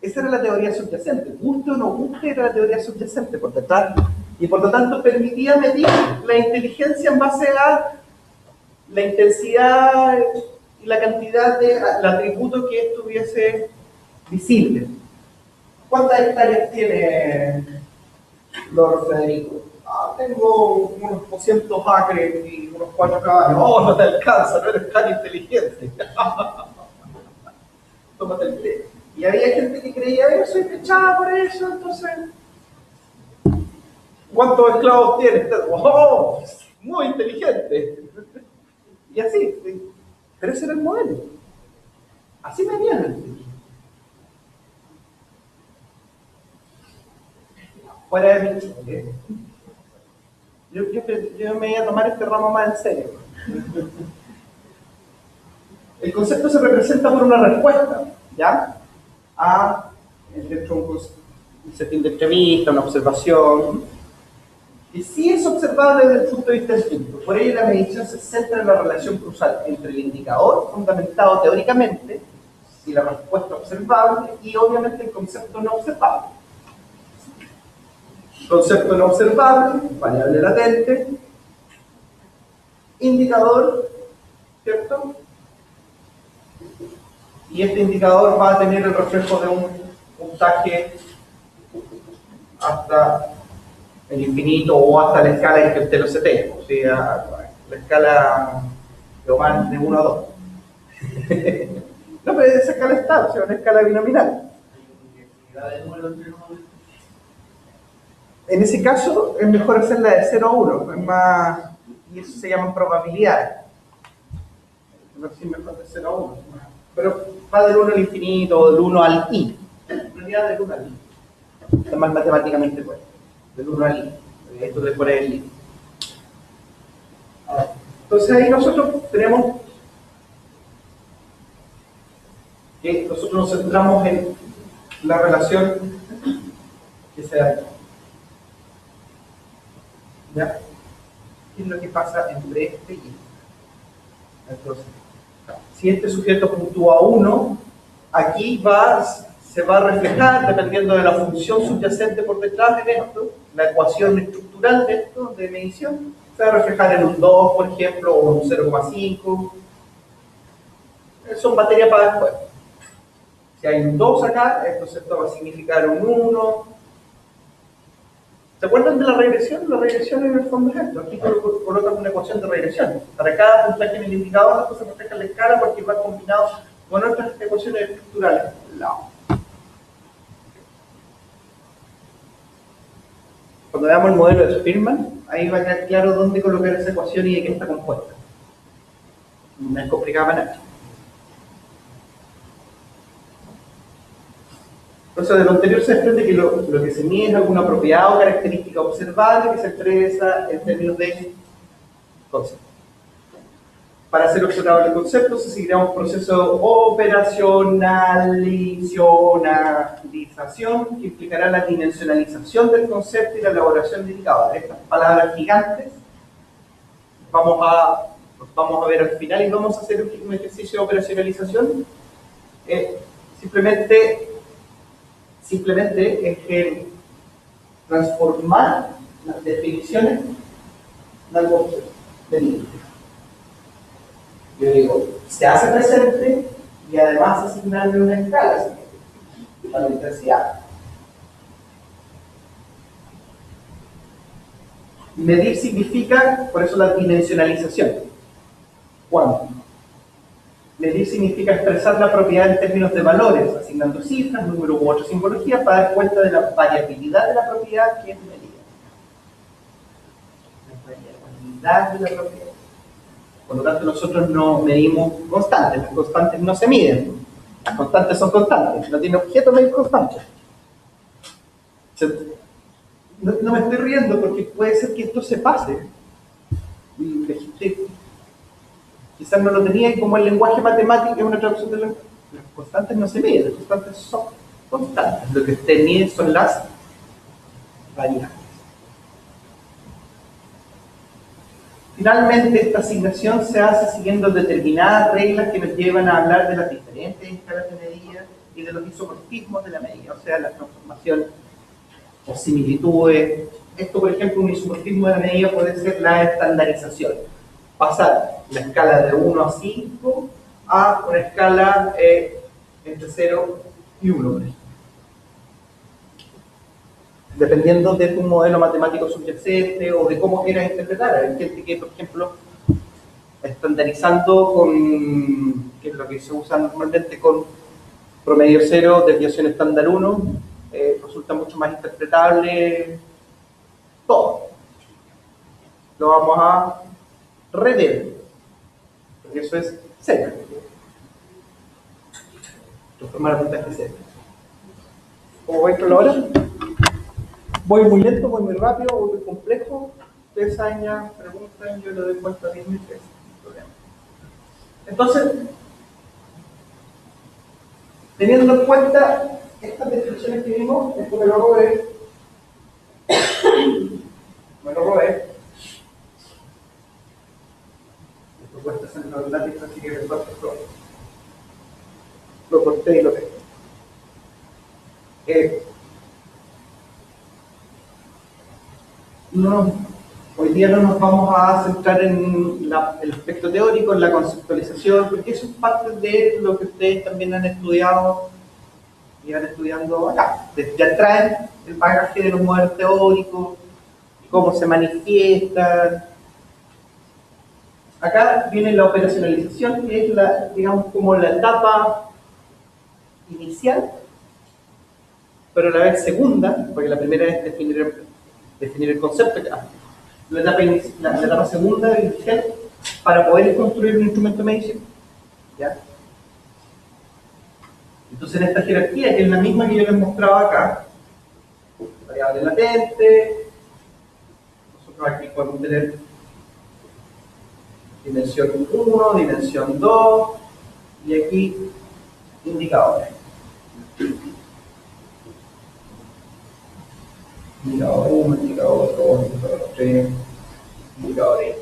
Esa era la teoría subyacente. Guste o no guste, era la teoría subyacente por detrás. Y por lo tanto permitía medir la inteligencia en base a la intensidad y la cantidad de atributos que estuviese visible. ¿Cuántas hectáreas tiene Lord Federico? Tengo unos 200 acres y unos 4 caballos. Oh, no te alcanza, no eres tan inteligente. Tómate el té. Y había gente que creía eso y pechaba por eso, entonces... ¿Cuántos esclavos tienes? ¡Oh! Muy inteligente. Y así, pero ese era el modelo. Así venían el tema. Fuera de mi chiste. Yo me iba a tomar este ramo más en serio. El concepto se representa por una respuesta, ¿ya? Dentro de un setting de entrevista, una observación. Y sí es observable desde el punto de vista empírico. Por ello la medición se centra en la relación causal entre el indicador, fundamentado teóricamente, y la respuesta observable, y obviamente el concepto no observable. Concepto no observable, variable latente, indicador, ¿cierto? Y este indicador va a tener el reflejo de un puntaje hasta el infinito o hasta la escala en que usted lo setee, o sea, la escala lo van de 1 a 2. No, pero esa escala está, o sea, una escala binominal. En ese caso es mejor hacerla de 0 a 1, es más, y eso se llaman probabilidades. No sé si mejor de 0 a 1, pero va del 1 al infinito o del 1 al i. En realidad del 1 al i. Está más matemáticamente bueno. Del 1 al i. Esto de poner el i. Entonces ahí nosotros tenemos que nosotros nos centramos en la relación que se da aquí. ¿Ya? ¿Qué es lo que pasa entre este y este? Entonces, si este sujeto puntúa 1, aquí se va a reflejar, dependiendo de la función subyacente por detrás de esto, la ecuación estructural de esto, de medición, se va a reflejar en un 2, por ejemplo, o un 0,5. Eso es materia para después. Si hay un 2 acá, entonces esto va a significar un 1. ¿Se acuerdan de la regresión? La regresión en el fondo es esto. Aquí colocan una ecuación de regresión. Para cada puntaje en el indicador, esto se refleja en la escala porque va combinado con otras ecuaciones estructurales al lado. Cuando veamos el modelo de Spearman, ahí va a quedar claro dónde colocar esa ecuación y de qué está compuesta. No es complicada para nada. Entonces, de lo anterior se desprende que lo que se mide es alguna propiedad o característica observable que se expresa en términos de concepto. Para ser observable el concepto se seguirá un proceso de operacionalización que implicará la dimensionalización del concepto y la elaboración de indicadores. Estas palabras gigantes vamos a ver al final y vamos a hacer un ejercicio de operacionalización. Simplemente es que transformar las definiciones en algo de yo digo, se hace presente y además asignarle una escala a la intensidad. Medir significa, por eso la dimensionalización. ¿Cuándo? Medir significa expresar la propiedad en términos de valores, asignando cifras, números u otra simbología para dar cuenta de la variabilidad de la propiedad que es medida. La variabilidad de la propiedad. Por lo tanto, nosotros no medimos constantes, las constantes no se miden. Las constantes son constantes, no tiene objeto medir constantes. No me estoy riendo porque puede ser que esto se pase. Y la gente quizás no lo tenía y como el lenguaje matemático es una traducción de las constantes no se miden, las constantes son constantes. Lo que usted mide son las variables. Finalmente, esta asignación se hace siguiendo determinadas reglas que nos llevan a hablar de las diferentes escalas de medida y de los isomorfismos de la medida, o sea, la transformación o similitudes. Esto, por ejemplo, un isomorfismo de la medida puede ser la estandarización. Pasar la escala de 1 a 5 a una escala entre 0 y 1, por ejemplo. Dependiendo de tu modelo matemático subyacente o de cómo quieras interpretar. Hay gente que, por ejemplo, estandarizando con, que es lo que se usa normalmente con promedio 0, desviación estándar 1, resulta mucho más interpretable todo. Lo vamos a rever, porque eso es 0. Transformar a puntaje 0. ¿Cómo voy con la hora? Voy muy lento, voy muy rápido, voy muy complejo. Ustedes saben ya, preguntan, yo le doy cuenta 10.000 veces. Entonces, teniendo en cuenta estas definiciones que vimos, esto me lo robé. Esto cuesta hacerlo en lápiz, así que me falta lo corté y lo tengo. no, hoy día no nos vamos a centrar en el aspecto teórico, en la conceptualización, porque eso es parte de lo que ustedes también han estudiado y van estudiando acá. Ya traen el bagaje de los modelos teóricos, cómo se manifiestan. Acá viene la operacionalización, que es la, digamos, como la etapa inicial, pero a la vez segunda, porque la primera es definir el concepto. La etapa segunda inicial para poder construir un instrumento de medición. ¿Ya? Entonces, en esta jerarquía, que es la misma que yo les mostraba acá, variable latente, nosotros aquí podemos tener dimensión 1, dimensión 2, y aquí indicadores. Indicador 1, indicador 2, indicador 3, indicadores.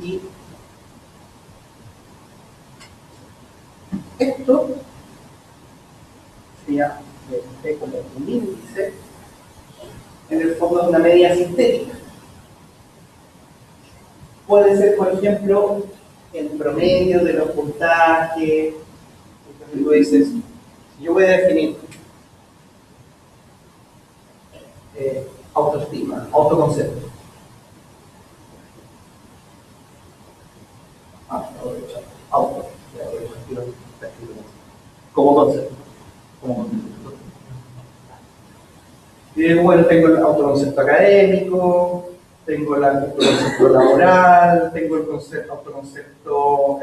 Y esto sería como un índice, en el fondo, de una medida sintética. Puede ser, por ejemplo, el promedio de los puntajes. Entonces tú dices, si yo voy a definir autoestima, autoconcepto. Auto. Como concepto. Bueno, tengo el autoconcepto académico, tengo el autoconcepto laboral, tengo el autoconcepto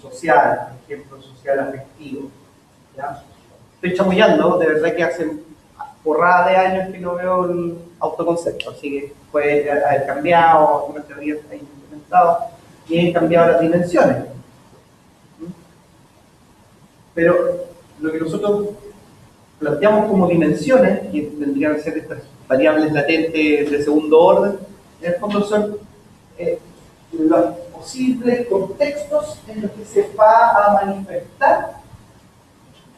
social, por ejemplo, social afectivo. ¿Ya? Estoy chamullando, de verdad que hace porrada de años que no veo el autoconcepto, así que puede haber cambiado, algunas teorías han implementado y han cambiado las dimensiones. Pero lo que nosotros planteamos como dimensiones, que tendrían que ser estas variables latentes de segundo orden, en el fondo son los posibles contextos en los que se va a manifestar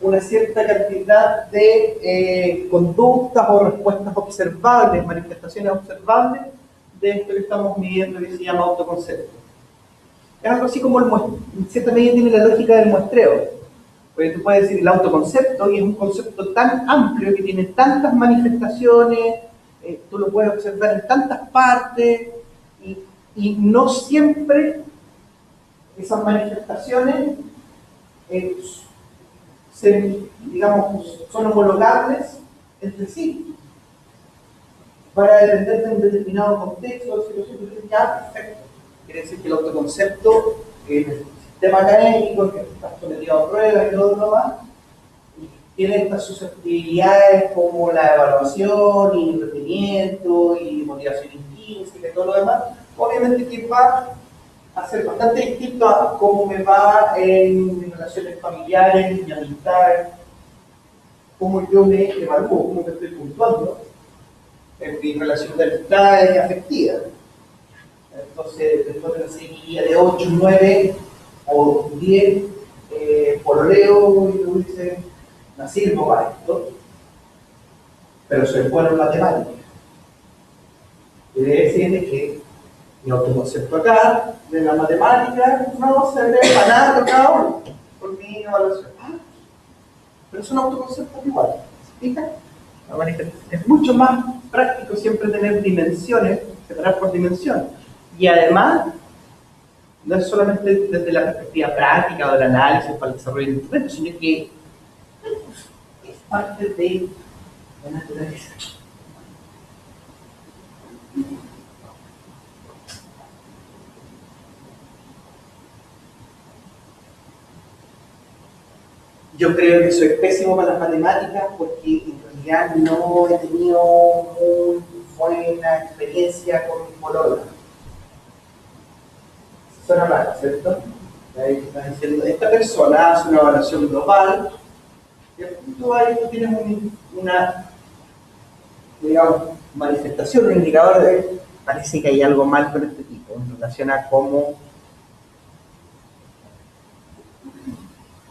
una cierta cantidad de conductas o respuestas observables, manifestaciones observables de esto que estamos midiendo, que se llama autoconcepto. Es algo así como en cierta medida tiene la lógica del muestreo. Porque tú puedes decir el autoconcepto, y es un concepto tan amplio que tiene tantas manifestaciones, tú lo puedes observar en tantas partes, y no siempre esas manifestaciones son homologables entre sí. Para depender de un determinado contexto, ya, perfecto. Quiere decir que el autoconcepto, el sistema académico, que está sometido a pruebas y todo lo demás, tiene estas susceptibilidades como la evaluación y el rendimiento y motivación intrínseca y todo lo demás, obviamente que va a ser bastante distinto a cómo me va en mis relaciones familiares, mi amistades, cómo yo me evalúo, cómo me estoy puntuando en mi relación de amistades y afectivas. Entonces, después de una seguidilla de 8, 9 o 10, pololeo, y tú dices, no sirvo para esto, pero soy bueno en matemáticas. Quiere decir que mi autoconcepto acá, de la matemática, no se ve para nada tocado por mi evaluación. Pero son autoconceptos iguales. ¿Se fijan? Es mucho más práctico siempre tener dimensiones, separar por dimensión. Y además, no es solamente desde la perspectiva práctica o del análisis para el desarrollo del instrumento, sino que es parte de la naturaleza. Yo creo que soy pésimo para las matemáticas porque en realidad no he tenido muy buena experiencia con mi polola. Suena raro, ¿cierto? Ahí estás diciendo, esta persona hace una evaluación global, y tú ahí tienes una, digamos, manifestación, un indicador de parece que hay algo mal con este tipo en relación a cómo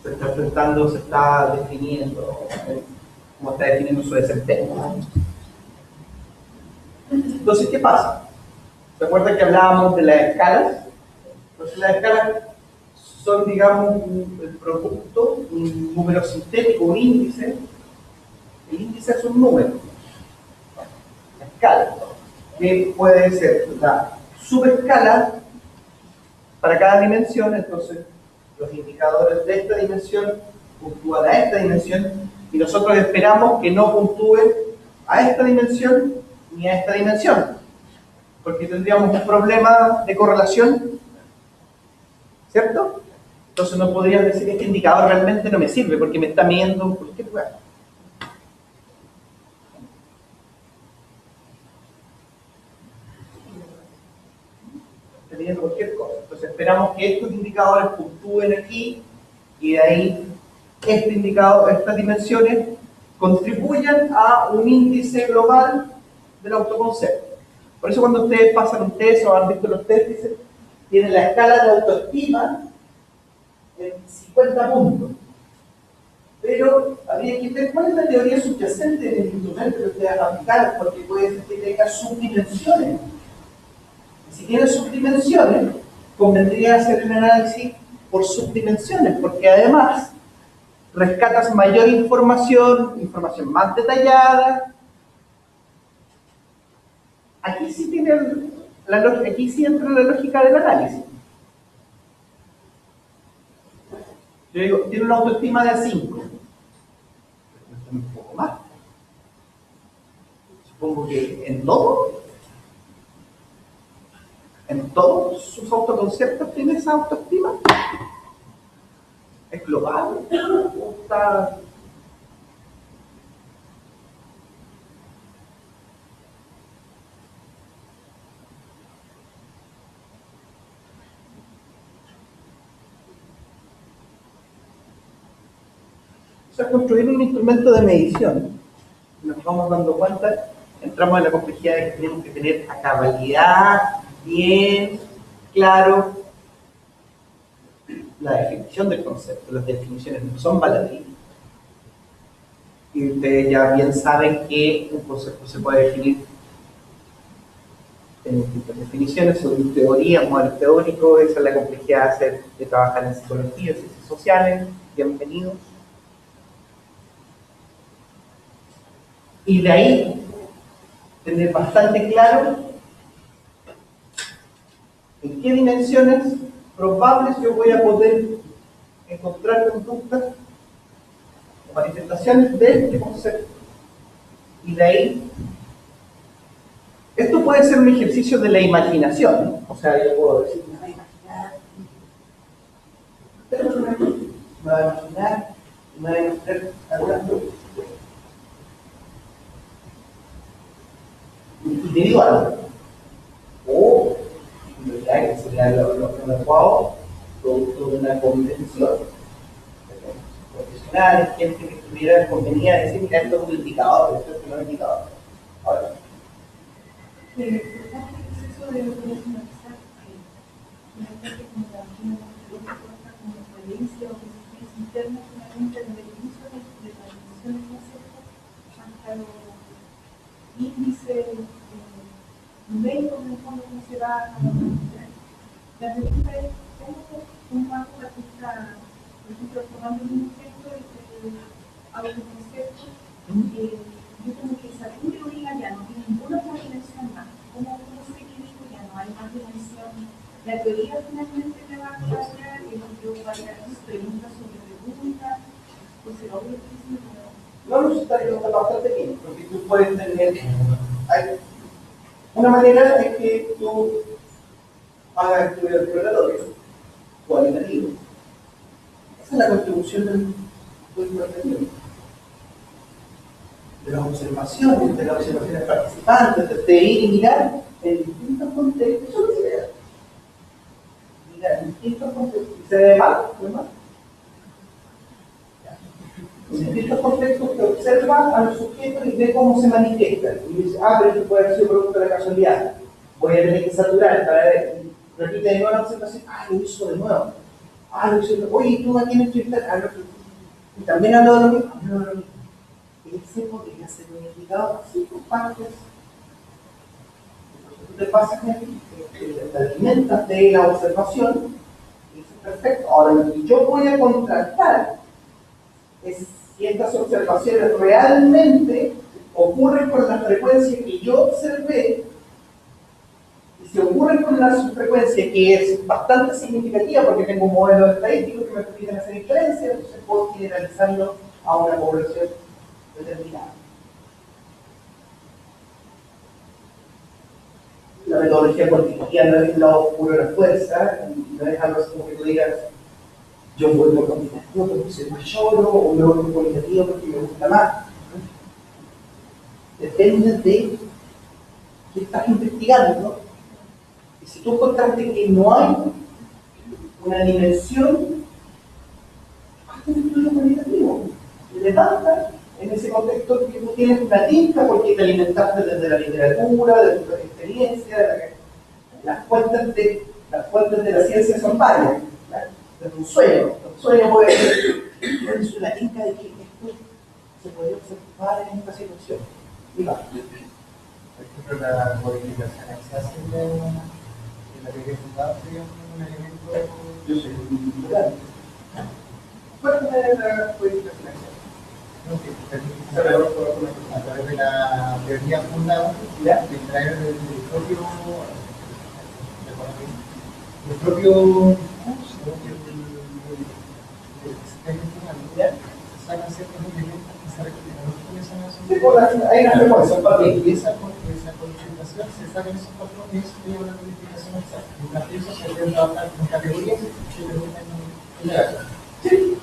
se está enfrentando, se está definiendo, cómo está definiendo su desempeño. Entonces, ¿qué pasa? ¿Se acuerdan que hablábamos de las escalas? Entonces, las escalas son, digamos, el producto, un número sintético, un índice. El índice es un número, la escala, que puede ser la subescala para cada dimensión. Entonces, los indicadores de esta dimensión puntúan a esta dimensión y nosotros esperamos que no puntúen a esta dimensión ni a esta dimensión, porque tendríamos un problema de correlación, ¿cierto? Entonces no podrías decir que este indicador realmente no me sirve porque me está midiendo en cualquier lugar. Está midiendo cualquier cosa. Entonces esperamos que estos indicadores puntúen aquí y de ahí este indicador, estas dimensiones contribuyan a un índice global del autoconcepto. Por eso cuando ustedes pasan un test o han visto los test, dicen, tienen la escala de autoestima en 50 puntos. Pero habría que ver cuál es la teoría subyacente del instrumento que ustedes van a aplicar, porque puede ser que tenga subdimensiones. Y si tiene subdimensiones, convendría hacer un análisis por subdimensiones, porque además rescatas mayor información, información más detallada. Aquí sí tiene aquí sí entra la lógica del análisis. Yo digo, tiene una autoestima de 5. Un poco más. Supongo que en todos sus autoconceptos tiene esa autoestima. ¿Es global? ¿O está...? O sea, construir un instrumento de medición, nos vamos dando cuenta, entramos en la complejidad de que tenemos que tener a cabalidad, bien claro, la definición del concepto. Las definiciones no son baladíes. Y ustedes ya bien saben que un concepto se puede definir en distintas definiciones, según teorías, modelos teóricos. Esa es la complejidad de trabajar en psicología, ciencias sociales. Bienvenidos. Y de ahí, tener bastante claro en qué dimensiones probables yo voy a poder encontrar conductas o manifestaciones de este concepto. Y de ahí, esto puede ser un ejercicio de la imaginación, ¿no? O sea, yo puedo decir, me voy a imaginar, me voy a imaginar, me voy a imaginar algunas cosas. Individual o en realidad que sería lo adecuado producto de una convención profesional, gente que estuviera convenida de decir, mira, esto es un indicador, esto es un indicador. Ahora, el proceso de operacionalizar una parte como la como experiencia o resistencia interna finalmente desde el inicio de transmisión de conceptos hasta los índices numéricos en el fondo cómo se va a la pregunta es cómo hago la pista, por ejemplo, tomando un ejemplo el autoconcepto, yo como que saber que diga ya no tiene ninguna otra dimensión más, ¿cómo sé que digo ya no hay más dimensión? La teoría finalmente me va a quedar, yo voy a hacer preguntas sobre preguntas, o se va a ver no nos está yendo bastante bien, porque tú puedes tener. Una manera es que tú hagas estudio exploratorio, cualitativo. Esa es la contribución del cualitativo. De las observaciones participantes, de ir y mirar en distintos contextos. Eso no es idea. Mirar en distintos contextos. ¿Se ve mal? ¿No es mal? En distintos contextos que observa a los sujetos y ve cómo se manifiestan. Y dice, pero esto puede haber sido producto de la casualidad. Voy a tener que saturar para ver. Repite de nuevo la observación. Lo hizo de nuevo. Oye, tú aquí en el Twitter, y también hablo de lo mismo, ese podría ser un indicador, sí, compartes. Entonces tú te pasas te alimentas de la observación, y eso es perfecto. Ahora, lo que yo voy a contrastar es si estas observaciones realmente ocurren con la frecuencia que yo observé. Y si ocurre con una frecuencia que es bastante significativa, porque tengo un modelo estadístico que me permite hacer inferencias, entonces puedo generalizarlo a una población determinada. La metodología cuantitativa no es el lado oscuro de la fuerza, no es algo así como que tú digas, yo voy por cuantitativo porque soy mayor o me voy por cualitativo porque me gusta más. Depende de qué estás investigando, ¿no? Y si tú encontraste que no hay una dimensión, hazte un estudio cualitativo. Levanta en ese contexto que tú tienes una lista porque te alimentaste desde la literatura, de tu experiencia, las fuentes de la ciencia son varias, de tu sueño. Tu sueño puede ser, tienes una lista de que esto se puede observar en esta situación. Y va. Por ejemplo, la modificación que se hace en la teoría fundada sería un elemento. Yo soy un lugar. ¿Cuál es la modificación? A través de la teoría fundada, ¿Ya? de traer el propio discurso del sistema institucional, se sacan ciertos elementos que se recogen. Hay una frecuencia, papi. Y esa concentración se sacan esos patrones y hay una codificación exacta. Mientras que eso se puede trabajar con categorías que permiten llegar. Sí.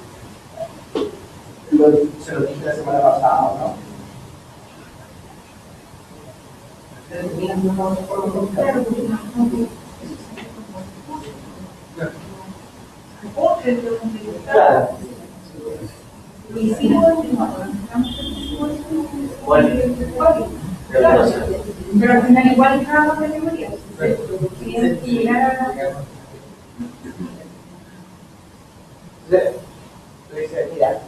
Se lo dije la semana pasada, ¿no? ¿Terminan de una forma contraria? Claro. Pero al final igual cada categoría. Tienes que llegar a Entonces, mira,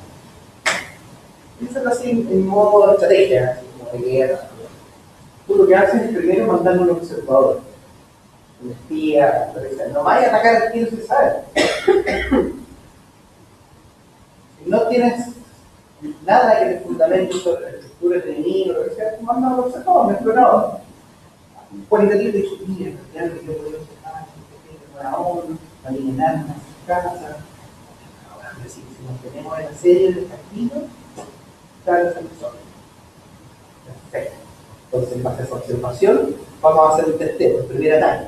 piénsalo así en modo estrategia, así como de guerra. Tú lo que haces es primero mandar un observador, un espía, no vaya a atacar al quien se sabe. Si no tienes nada que te fundamente sobre la estructura del enemigo, lo que sea, tú mandas un observador, un explorador. Cualitativo te dice, mira, ya lo que yo puedo observar, que buena onda, alinear en sus casas. Si nos tenemos en la serie del castillo, está el sensor. Perfecto. Entonces, en base a esa observación, vamos a hacer un testeo, el primer ataque.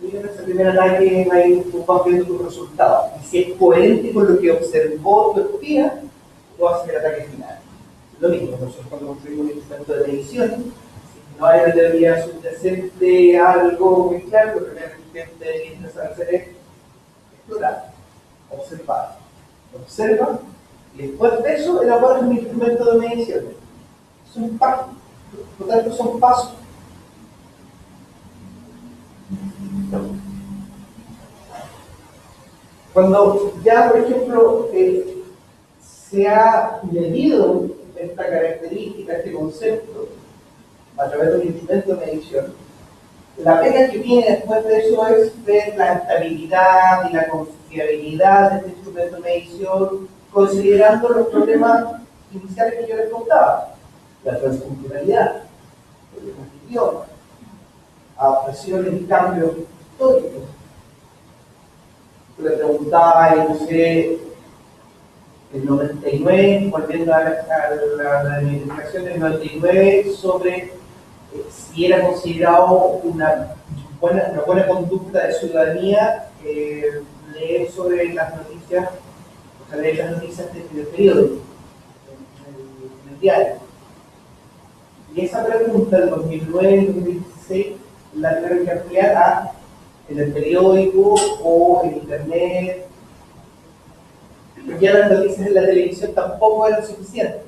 Y en ese primer ataque, ahí tú vas viendo tus resultados. Y si es coherente con lo que observó tu espía, tú vas a hacer el ataque final. Lo mismo, nosotros cuando construimos un instrumento de medición, si no hay una teoría subyacente, algo muy claro, lo primero que te interesa hacer es explorar, observar. Observa y después de eso elaboras un instrumento de medición. Son pasos, por lo tanto son pasos. Cuando ya, por ejemplo, se ha medido esta característica, este concepto, a través de un instrumento de medición, la pega que viene después de eso es ver la estabilidad y la confiabilidad de este instrumento de medición, considerando los problemas iniciales que yo les contaba: la transculturalidad, problemas de idioma, adaptaciones y cambios históricos. Le preguntaba, no sé, el 99, volviendo a la identificación del 99, sobre si era considerado una buena conducta de ciudadanía leer sobre las noticias, o sea, leer las noticias del periódico, en el diario. Y esa pregunta del 2009 y 2016 la tuvieron que ampliar a en el periódico o en internet. Ya las noticias en la televisión tampoco eran suficientes.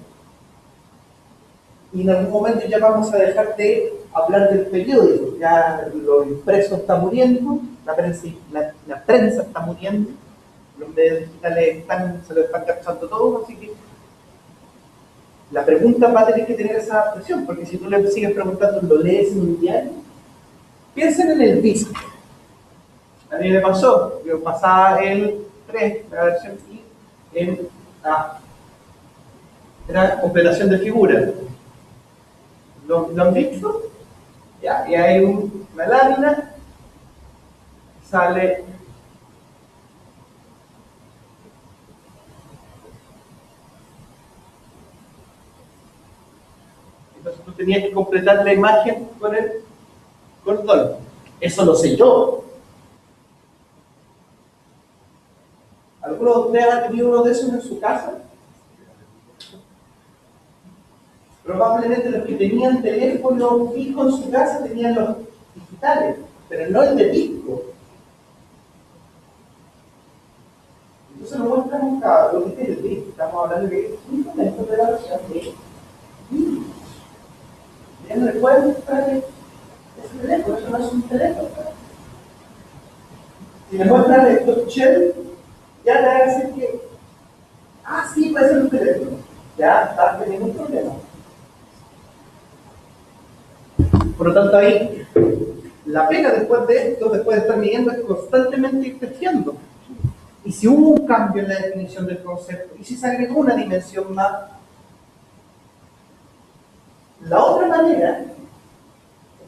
Y en algún momento ya vamos a dejar de hablar del periódico, ya lo impreso está muriendo, la prensa está muriendo, los medios digitales se lo están captando todo, así que la pregunta va a tener que tener esa adaptación, porque si tú le sigues preguntando, ¿lo lees en un diario? Piensen en el disco. A mí me pasó, yo pasaba el 3, la versión I, en era operación de figuras. ¿Lo han visto? Ya, y hay una lámina, sale entonces tú tenías que completar la imagen con el cordón. Eso lo sé yo. ¿Alguno de ustedes ha tenido uno de esos en su casa? Probablemente los que tenían teléfono fijo en su casa tenían los digitales, pero no el de disco. Entonces lo muestran un cabrón que tiene el disco. Estamos hablando de que es un momento de la versión de Windows. Ya no le pueden mostrar ese teléfono, eso no es un teléfono. Si le muestran estos shell, ya le va a decir que, sí, puede ser un teléfono. Ya está teniendo un problema. Por lo tanto, ahí, la pena después de esto, después de estar midiendo, es constantemente ir testeando. Y si hubo un cambio en la definición del concepto, y si se agregó una dimensión más, la otra manera es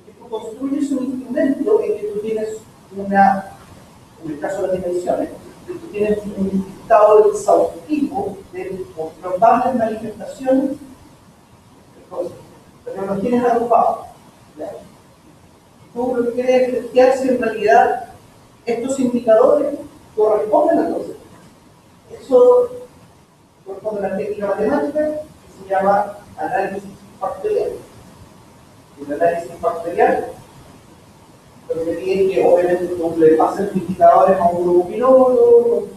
que tú construyes un instrumento en que tú tienes en el caso de las dimensiones, tú tienes un listado exhaustivo de probables manifestaciones del concepto, pero los tienes agrupados. Tú lo que quieres es testear si en realidad estos indicadores corresponden al concepto. Eso corresponde a una técnica matemática que se llama análisis factorial. Y el análisis factorial lo que pide es que obviamente tú le pases los indicadores a un grupo piloto,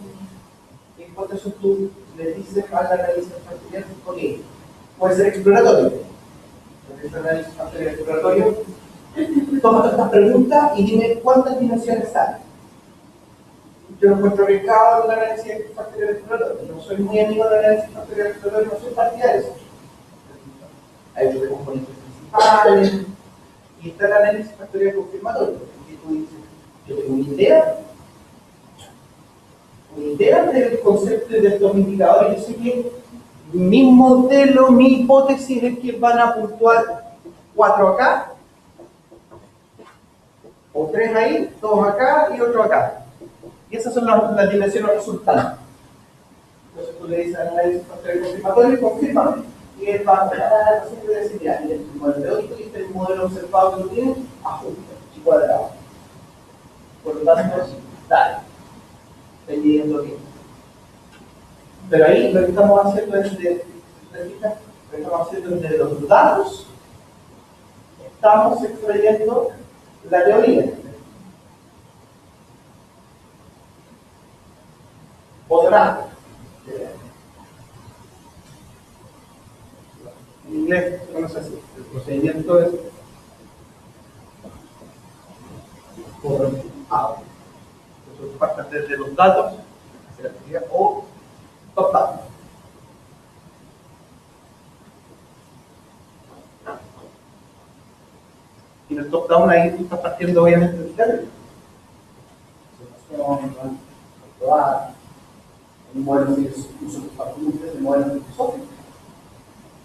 y después de eso tú le dices al análisis factorial, ok, puede ser exploratorio. Entonces, el análisis factorial exploratorio, toma todas estas preguntas y dime cuántas dimensiones hay. Yo encuentro que cada uno del análisis factorial exploratorio, no soy muy amigo del análisis factorial exploratorio, no soy partidario de eso. Hay otros componentes principales, y está el análisis factorial confirmatorio, que tú dices, yo tengo una idea del concepto y de estos indicadores, yo sé que mi modelo, mi hipótesis es que van a puntuar 4 acá, o 3 ahí, 2 acá y otro acá. Y esas son las dimensiones resultantes. Entonces tú le dices al análisis factorial confirmatorio y confírmame. Y él va a siempre decir, ya, y el modelo teórico y el modelo observado que lo tiene, ajusta, y cuadrado. Por lo tanto, dale, estoy leyendo bien. Pero ahí lo que estamos haciendo es de los datos, estamos extrayendo la teoría. Podrá. En inglés se conoce así. El procedimiento es bottom-up. Entonces partes desde los datos hacia la teoría o top-down. Y en el top-down ahí tú estás partiendo obviamente del término. Observación, probar, un modelo de modelo filosófico.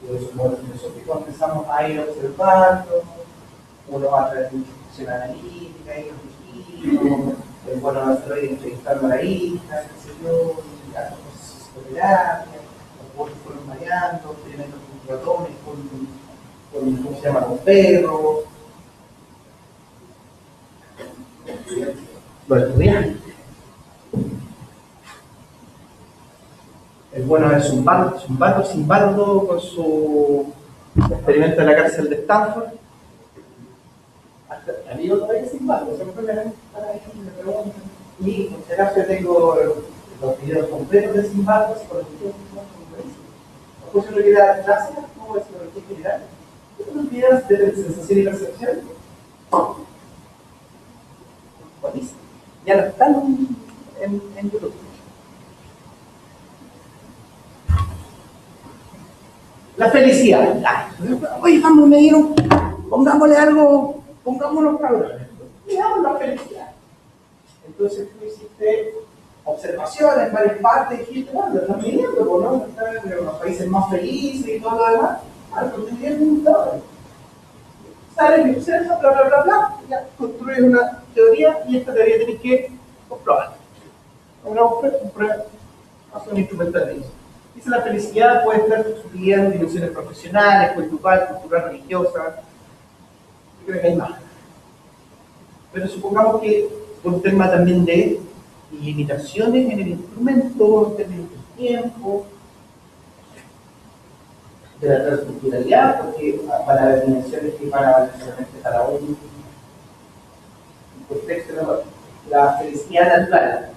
Y de esos modelos filosóficos empezamos a ir observando, uno va a través de introspección analítica, y el bueno va a hacerlo ir entrevistando a la hija, qué sé yo, y a los psicoterapia, los votos fueron variando, experimentos con ratones, con ¿cómo se llama?, con perros. Los estudiantes. El bueno es Zumbardo con su experimento en la cárcel de Stanford. ¿Ha habido todavía Zumbardo? Siempre me ven para ahí y me preguntan. Y en este caso yo tengo los videos completos de Zumbardo, psicología de después yo le voy a dar clases como de psicología general. Estos videos de sensación y percepción. Buenísimo. Ya no están en YouTube. La felicidad. Oye, vamos, me dieron, pongámosle algo, pongámonos cabrones. Miramos la felicidad. Entonces tú hiciste observaciones en varias partes y dijiste, bueno, lo están midiendo, ¿no? Están en los países más felices y todo lo demás. Claro, porque tienen indicadores. Sales y observas, bla, bla, bla, bla, ya construyes una teoría y esta teoría tienes que comprobarla. Una prueba, hace un instrumental de eso. Dice la felicidad puede estar subida en dimensiones profesionales, cultural, religiosa. Yo creo que hay más. Pero supongamos que por un tema también de limitaciones en el instrumento, en términos de tiempo, de la transculturalidad, porque para las dimensiones que van a valer solamente para un contexto, la felicidad natural,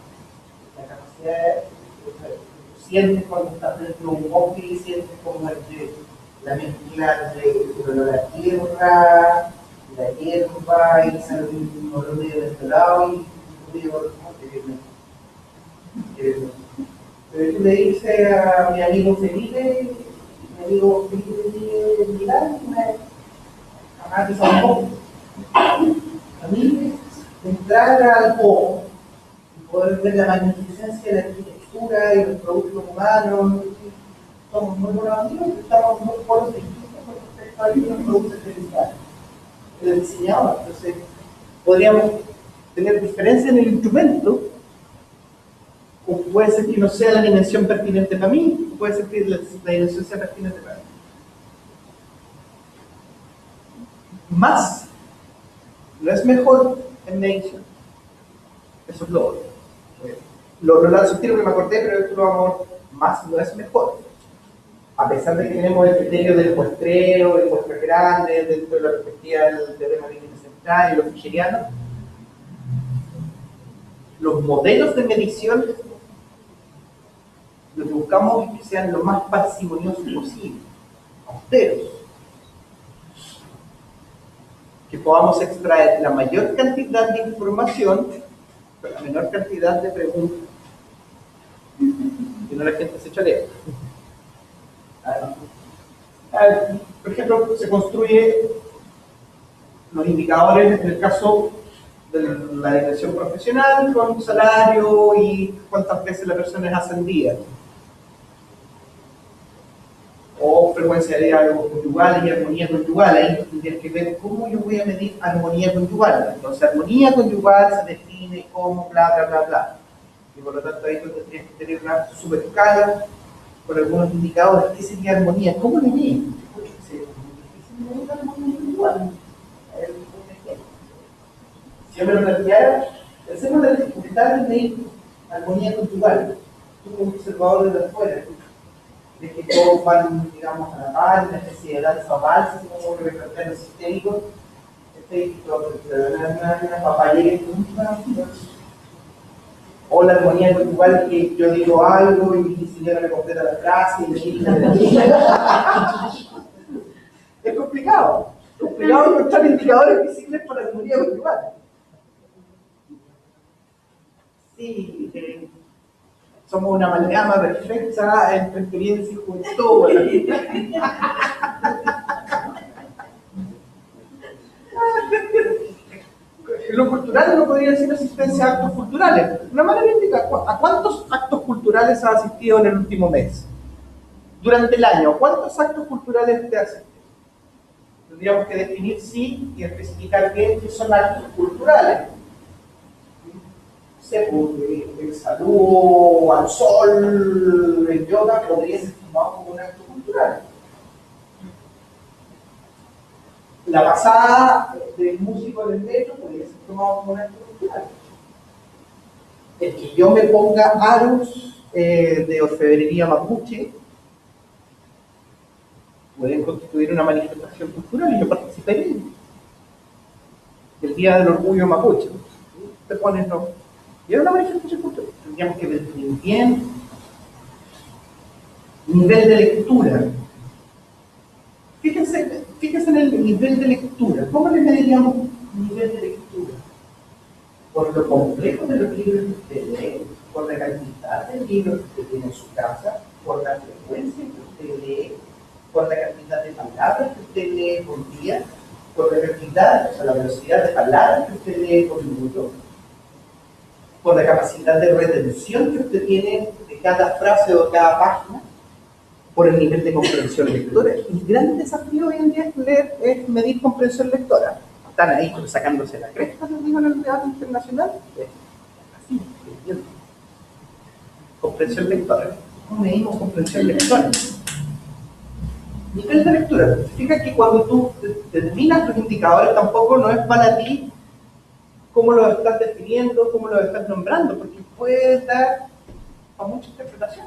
la capacidad de sientes cuando estás dentro de un bosque y sientes como la mezcla de la tierra, la hierba y sale un olor medio desvelado y digo, pero tú le dices a mi amigo Felipe, Milán, además que son pocos, a mí entrar al poco y poder ver la magnificencia de la arquitectura y los productos humanos, somos muy buenos amigos, estamos muy buenos distintos con respecto a los productos felicidad. El diseñador, entonces podríamos tener diferencia en el instrumento, o puede ser que no sea la dimensión pertinente para mí, o puede ser que la dimensión sea pertinente para mí. Más no es mejor en medición. Eso es lo otro. Lo lanzo tiro que me acordé, pero esto lo vamos a ver. Más no es mejor. A pesar de que tenemos el criterio del muestreo, de muestras grandes, dentro de la perspectiva del teorema de central y los fischerianos, los modelos de medición lo que buscamos es que sean lo más parsimoniosos posible, austeros, que podamos extraer la mayor cantidad de información con la menor cantidad de preguntas, que no la gente se cholea. Por ejemplo, se construye los indicadores en el caso de la dimensión profesional con salario y cuántas veces la persona es ascendida, o frecuencia de diálogos conyugales y armonía conyugal. Ahí tendrías que ver cómo yo voy a medir armonía conyugal. Entonces, armonía conyugal se define como bla, bla, bla, bla. Y por lo tanto, ahí tú tendrías que tener una subescala con algunos indicadores. ¿Qué sería armonía? ¿Cómo le mido? Es muy difícil medir armonía conyugal. Si yo me lo planteara, el centro de la dificultad de medir armonía conyugal, tú como observador desde afuera, de que todos van, digamos, a la par, una especie de danza valsa, como reflejar los histéricos, una papayera o la armonía conyugal, que yo digo algo y mi señora me completa la frase y le digo es complicado encontrar indicadores visibles para la armonía conyugal. Sí, somos una amalgama perfecta entre experiencia y juventud. Lo cultural no podría decir asistencia a actos culturales. Una manera indica a cuántos actos culturales has asistido en el último mes. Durante el año, ¿cuántos actos culturales te has asistido? Tendríamos que definir sí y especificar bien qué son actos culturales. El saludo al sol, el yoga podría ser tomado como un acto cultural. La pasada del músico del metro podría ser tomado como un acto cultural. El que yo me ponga aros de orfebrería mapuche pueden constituir una manifestación cultural y yo participé en ello. El Día del Orgullo Mapuche. Te pones no. Y era una manifestación cultural. Tendríamos que definir bien nivel de lectura. Fíjense en el nivel de lectura. ¿Cómo le mediríamos nivel de lectura? Por lo complejo de los libros que usted lee, por la cantidad de libros que usted tiene en su casa, por la frecuencia que usted lee, por la cantidad de palabras que usted lee por día, por la cantidad, o sea, la velocidad de palabras que usted lee por minuto, por la capacidad de retención que usted tiene de cada frase o cada página, por el nivel de comprensión lectora. El gran desafío hoy en día es medir comprensión lectora. Están ahí sacándose la cresta, les digo, en el debate internacional. Es así, bien. Comprensión lectora. ¿Cómo medimos comprensión lectora? Nivel de lectura. Significa que cuando tú determinas tus indicadores, tampoco no es para ti cómo los estás definiendo, cómo los estás nombrando, porque puede dar a mucha interpretación.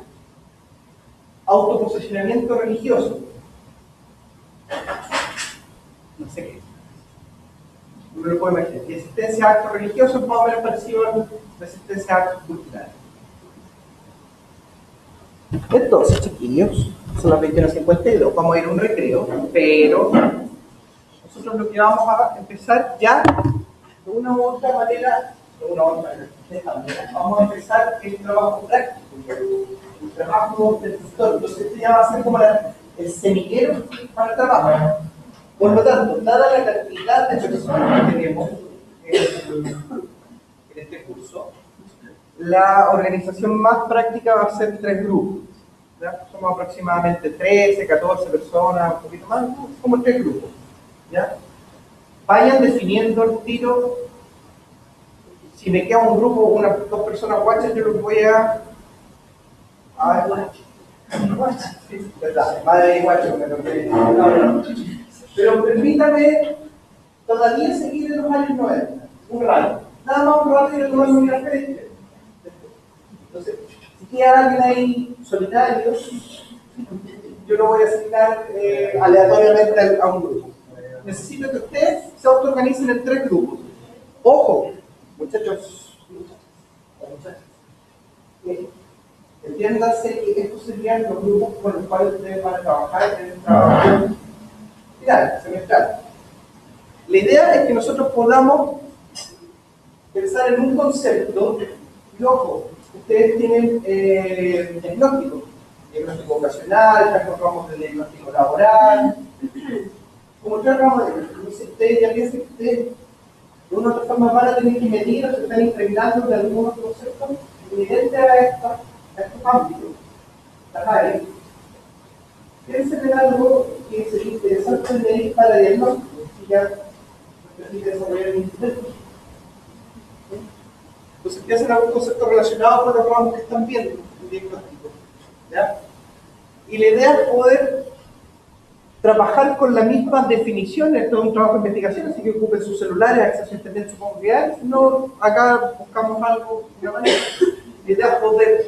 Autoposicionamiento religioso. No sé qué es. No me lo puedo imaginar. Y existencia a actos religiosos más o menos parecido a la existencia a actos culturales. Entonces, chiquillos, son las 21:52, vamos a ir a un recreo, pero nosotros lo que vamos a empezar ya de una u otra manera, de esta manera, vamos a empezar el trabajo práctico, el trabajo del tutor. Entonces, este ya va a ser como el semillero para el trabajo. Por lo tanto, dada la cantidad de personas que tenemos en este curso, la organización más práctica va a ser 3 grupos. ¿Ya? Somos aproximadamente 13, 14 personas, un poquito más, como 3 grupos. ¿Ya? Vayan definiendo el tiro. Si me queda un grupo, 2 personas guachas, yo los voy a sí, verdad, madre y guacho, pero permítame todavía seguir en los años 90, un rato. Nada más un rato y no vamos a mirar frente. Entonces, si queda alguien ahí solitario, yo lo voy a asignar aleatoriamente a un grupo. Necesito que ustedes se autoorganicen en 3 grupos. Ojo, muchachos, entiéndase que estos serían los grupos con los cuales ustedes van a trabajar en el trabajo final, semestral. La idea es que nosotros podamos pensar en un concepto, y ojo, ustedes tienen diagnóstico vocacional, están ramos de diagnóstico laboral, como 3 ramos de diagnóstico. Ustedes ya piensan que ustedes de una u otra forma van a tener que medir o se están impregnando de algunos conceptos inherentes a estos ámbitos, las áreas. Piensen en algo que sería interesante medir para diagnóstico, si ya nos permite desarrollar el intento. Entonces piensen en algún concepto relacionado con los ramos que están viendo el diagnóstico. ¿Ya? Y la idea es poder trabajar con la misma definición. Esto es un trabajo de investigación, así que ocupen sus celulares, acceso a internet, supongo que hay. No, acá buscamos algo de una manera. La idea es poder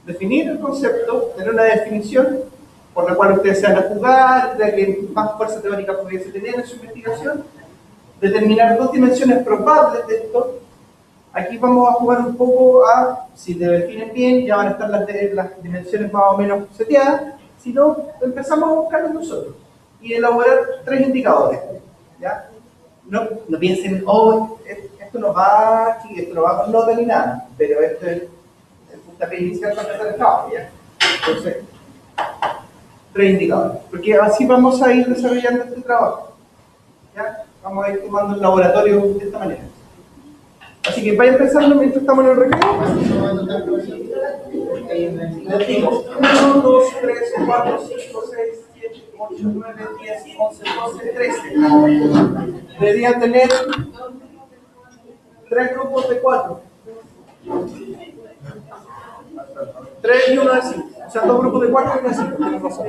definir el concepto, tener una definición por la cual ustedes se van a jugar, de que más fuerza teórica pudiese tener en su investigación, determinar 2 dimensiones probables de esto. Aquí vamos a jugar un poco a, si te definen bien, ya van a estar las dimensiones más o menos seteadas. Si no, empezamos a buscarlos nosotros y elaborar 3 indicadores. ¿Ya? No piensen, oh, esto no va aquí, esto no va con nota ni nada, pero esto es el puntapié inicial para empezar el trabajo. ¿Ya? Entonces, 3 indicadores, porque así vamos a ir desarrollando este trabajo. ¿Ya? Vamos a ir tomando el laboratorio de esta manera. Así que vayan pensando mientras estamos en el recreo. Les digo, 1, 2, 3, 4, 5, 6, 7, 8, 9, 10, 11, 12, 13. Deberían tener 3 grupos de 4. 3 y 1 de 5. O sea, 2 grupos de 4 y 1 de 5. Tienes razón.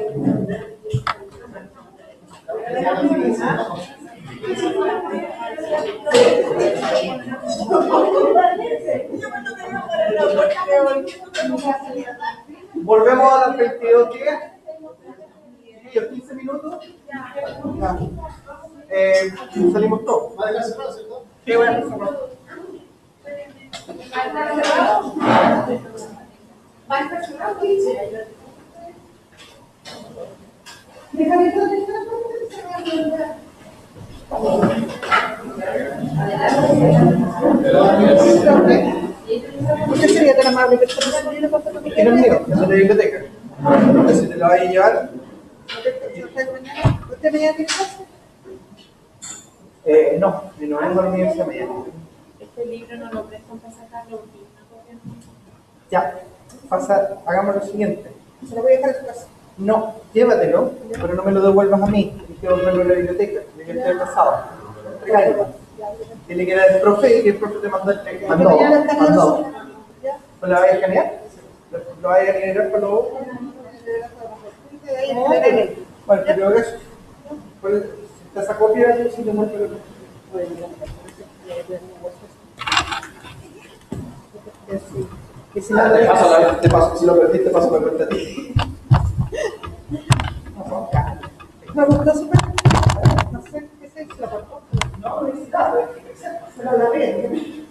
Volvemos a las 22, ¿qué? 15 minutos. Salimos todos. Sí, voy a cerrar. ¿Usted sería tan amable que usted me saliera para hacer lo que quiera? Es mío, es de la biblioteca. Entonces, si te lo vas a llevar, ok. quieres hacer? No, no vengo a la universidad mañana. Este libro no lo prestan para sacarlo, una copia. Ya, hagamos lo siguiente. Se lo voy a dejar en su casa. No, llévatelo, pero no me lo devuelvas a mí. Tienes que devolverlo a la biblioteca del pasado. Regálalo. Dile que era el profe y que el profe te mandó el cheque. Mandó. ¿No la vayas a escanear? ¿Lo vayas a generar para luego? Bueno, pero eso. Esa copia, si te muestro. Que si no si lo perdiste, paso la cuenta a ti. Me gustó súper. No sé qué se hizo la parte. No, necesitaba. Se lo lavé.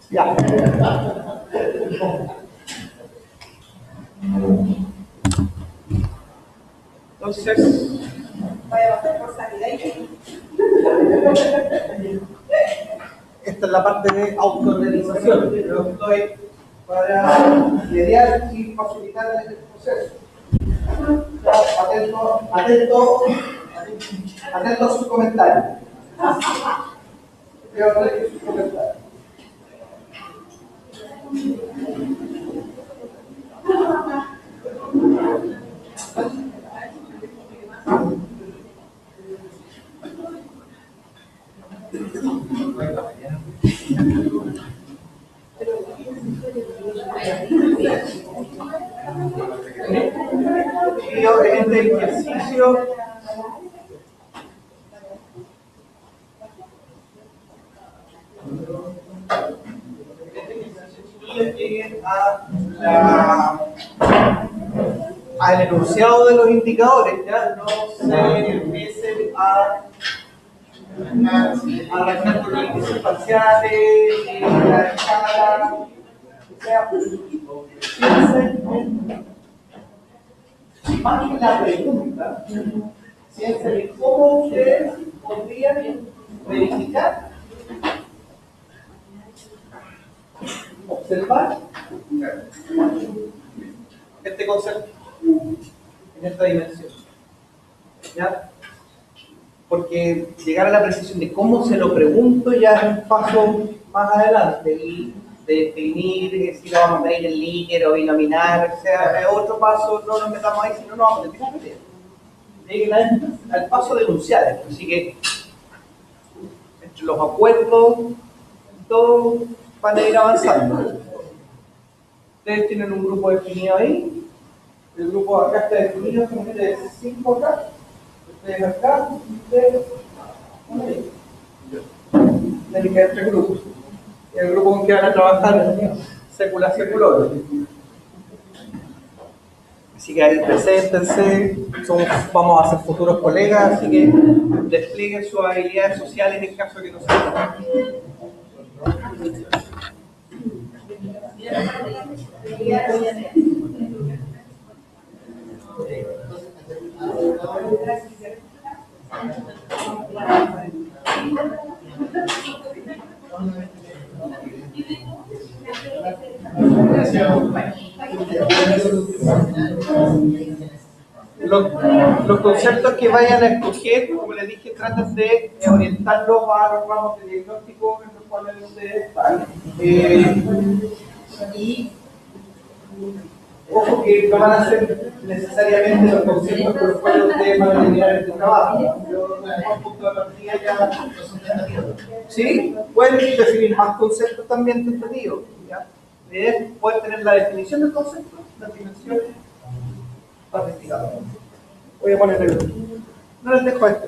Ya. Entonces, Vaya a bajar por salida y esta es la parte de autorrealización. Yo estoy para mediar y facilitar el proceso. Atento a sus comentarios. Quiero leer sus comentarios. Y yo en este ejercicio lleguen al enunciado de los indicadores, ya no se empiecen a arrancar con los índices parciales, la escala, o sea, piensen más que la pregunta, piensen en cómo ustedes podrían verificar, observar este concepto en esta dimensión. ¿Ya? Porque llegar a la precisión de cómo se lo pregunto ya es un paso más adelante y de definir si lo vamos a medir en líquido o binominar, o sea, es otro paso, no nos metamos ahí, sino no vamos a meter. Lleguen al paso de enunciar, así que entre los acuerdos, todos van a ir avanzando. Ustedes tienen un grupo definido ahí, el grupo acá está definido con ustedes 5 acá, ustedes acá, ustedes ahí. Tienen que haber 3 grupos. El grupo con que van a trabajar sécula secular. Así que ahí preséntense, vamos a ser futuros colegas, así que desplieguen sus habilidades sociales en caso de que no se Los conceptos que vayan a escoger, como les dije, traten de orientarlos a los ramos de diagnóstico en los cuales ustedes están. Y ojo que no van a ser necesariamente los conceptos con los cuales ustedes van a terminar este trabajo. Yo, desde punto de partida ya... Sí, pueden definir más conceptos también tentativos. Pueden tener la definición del concepto, las dimensiones, para investigar. Voy a poner el... No les dejo esto.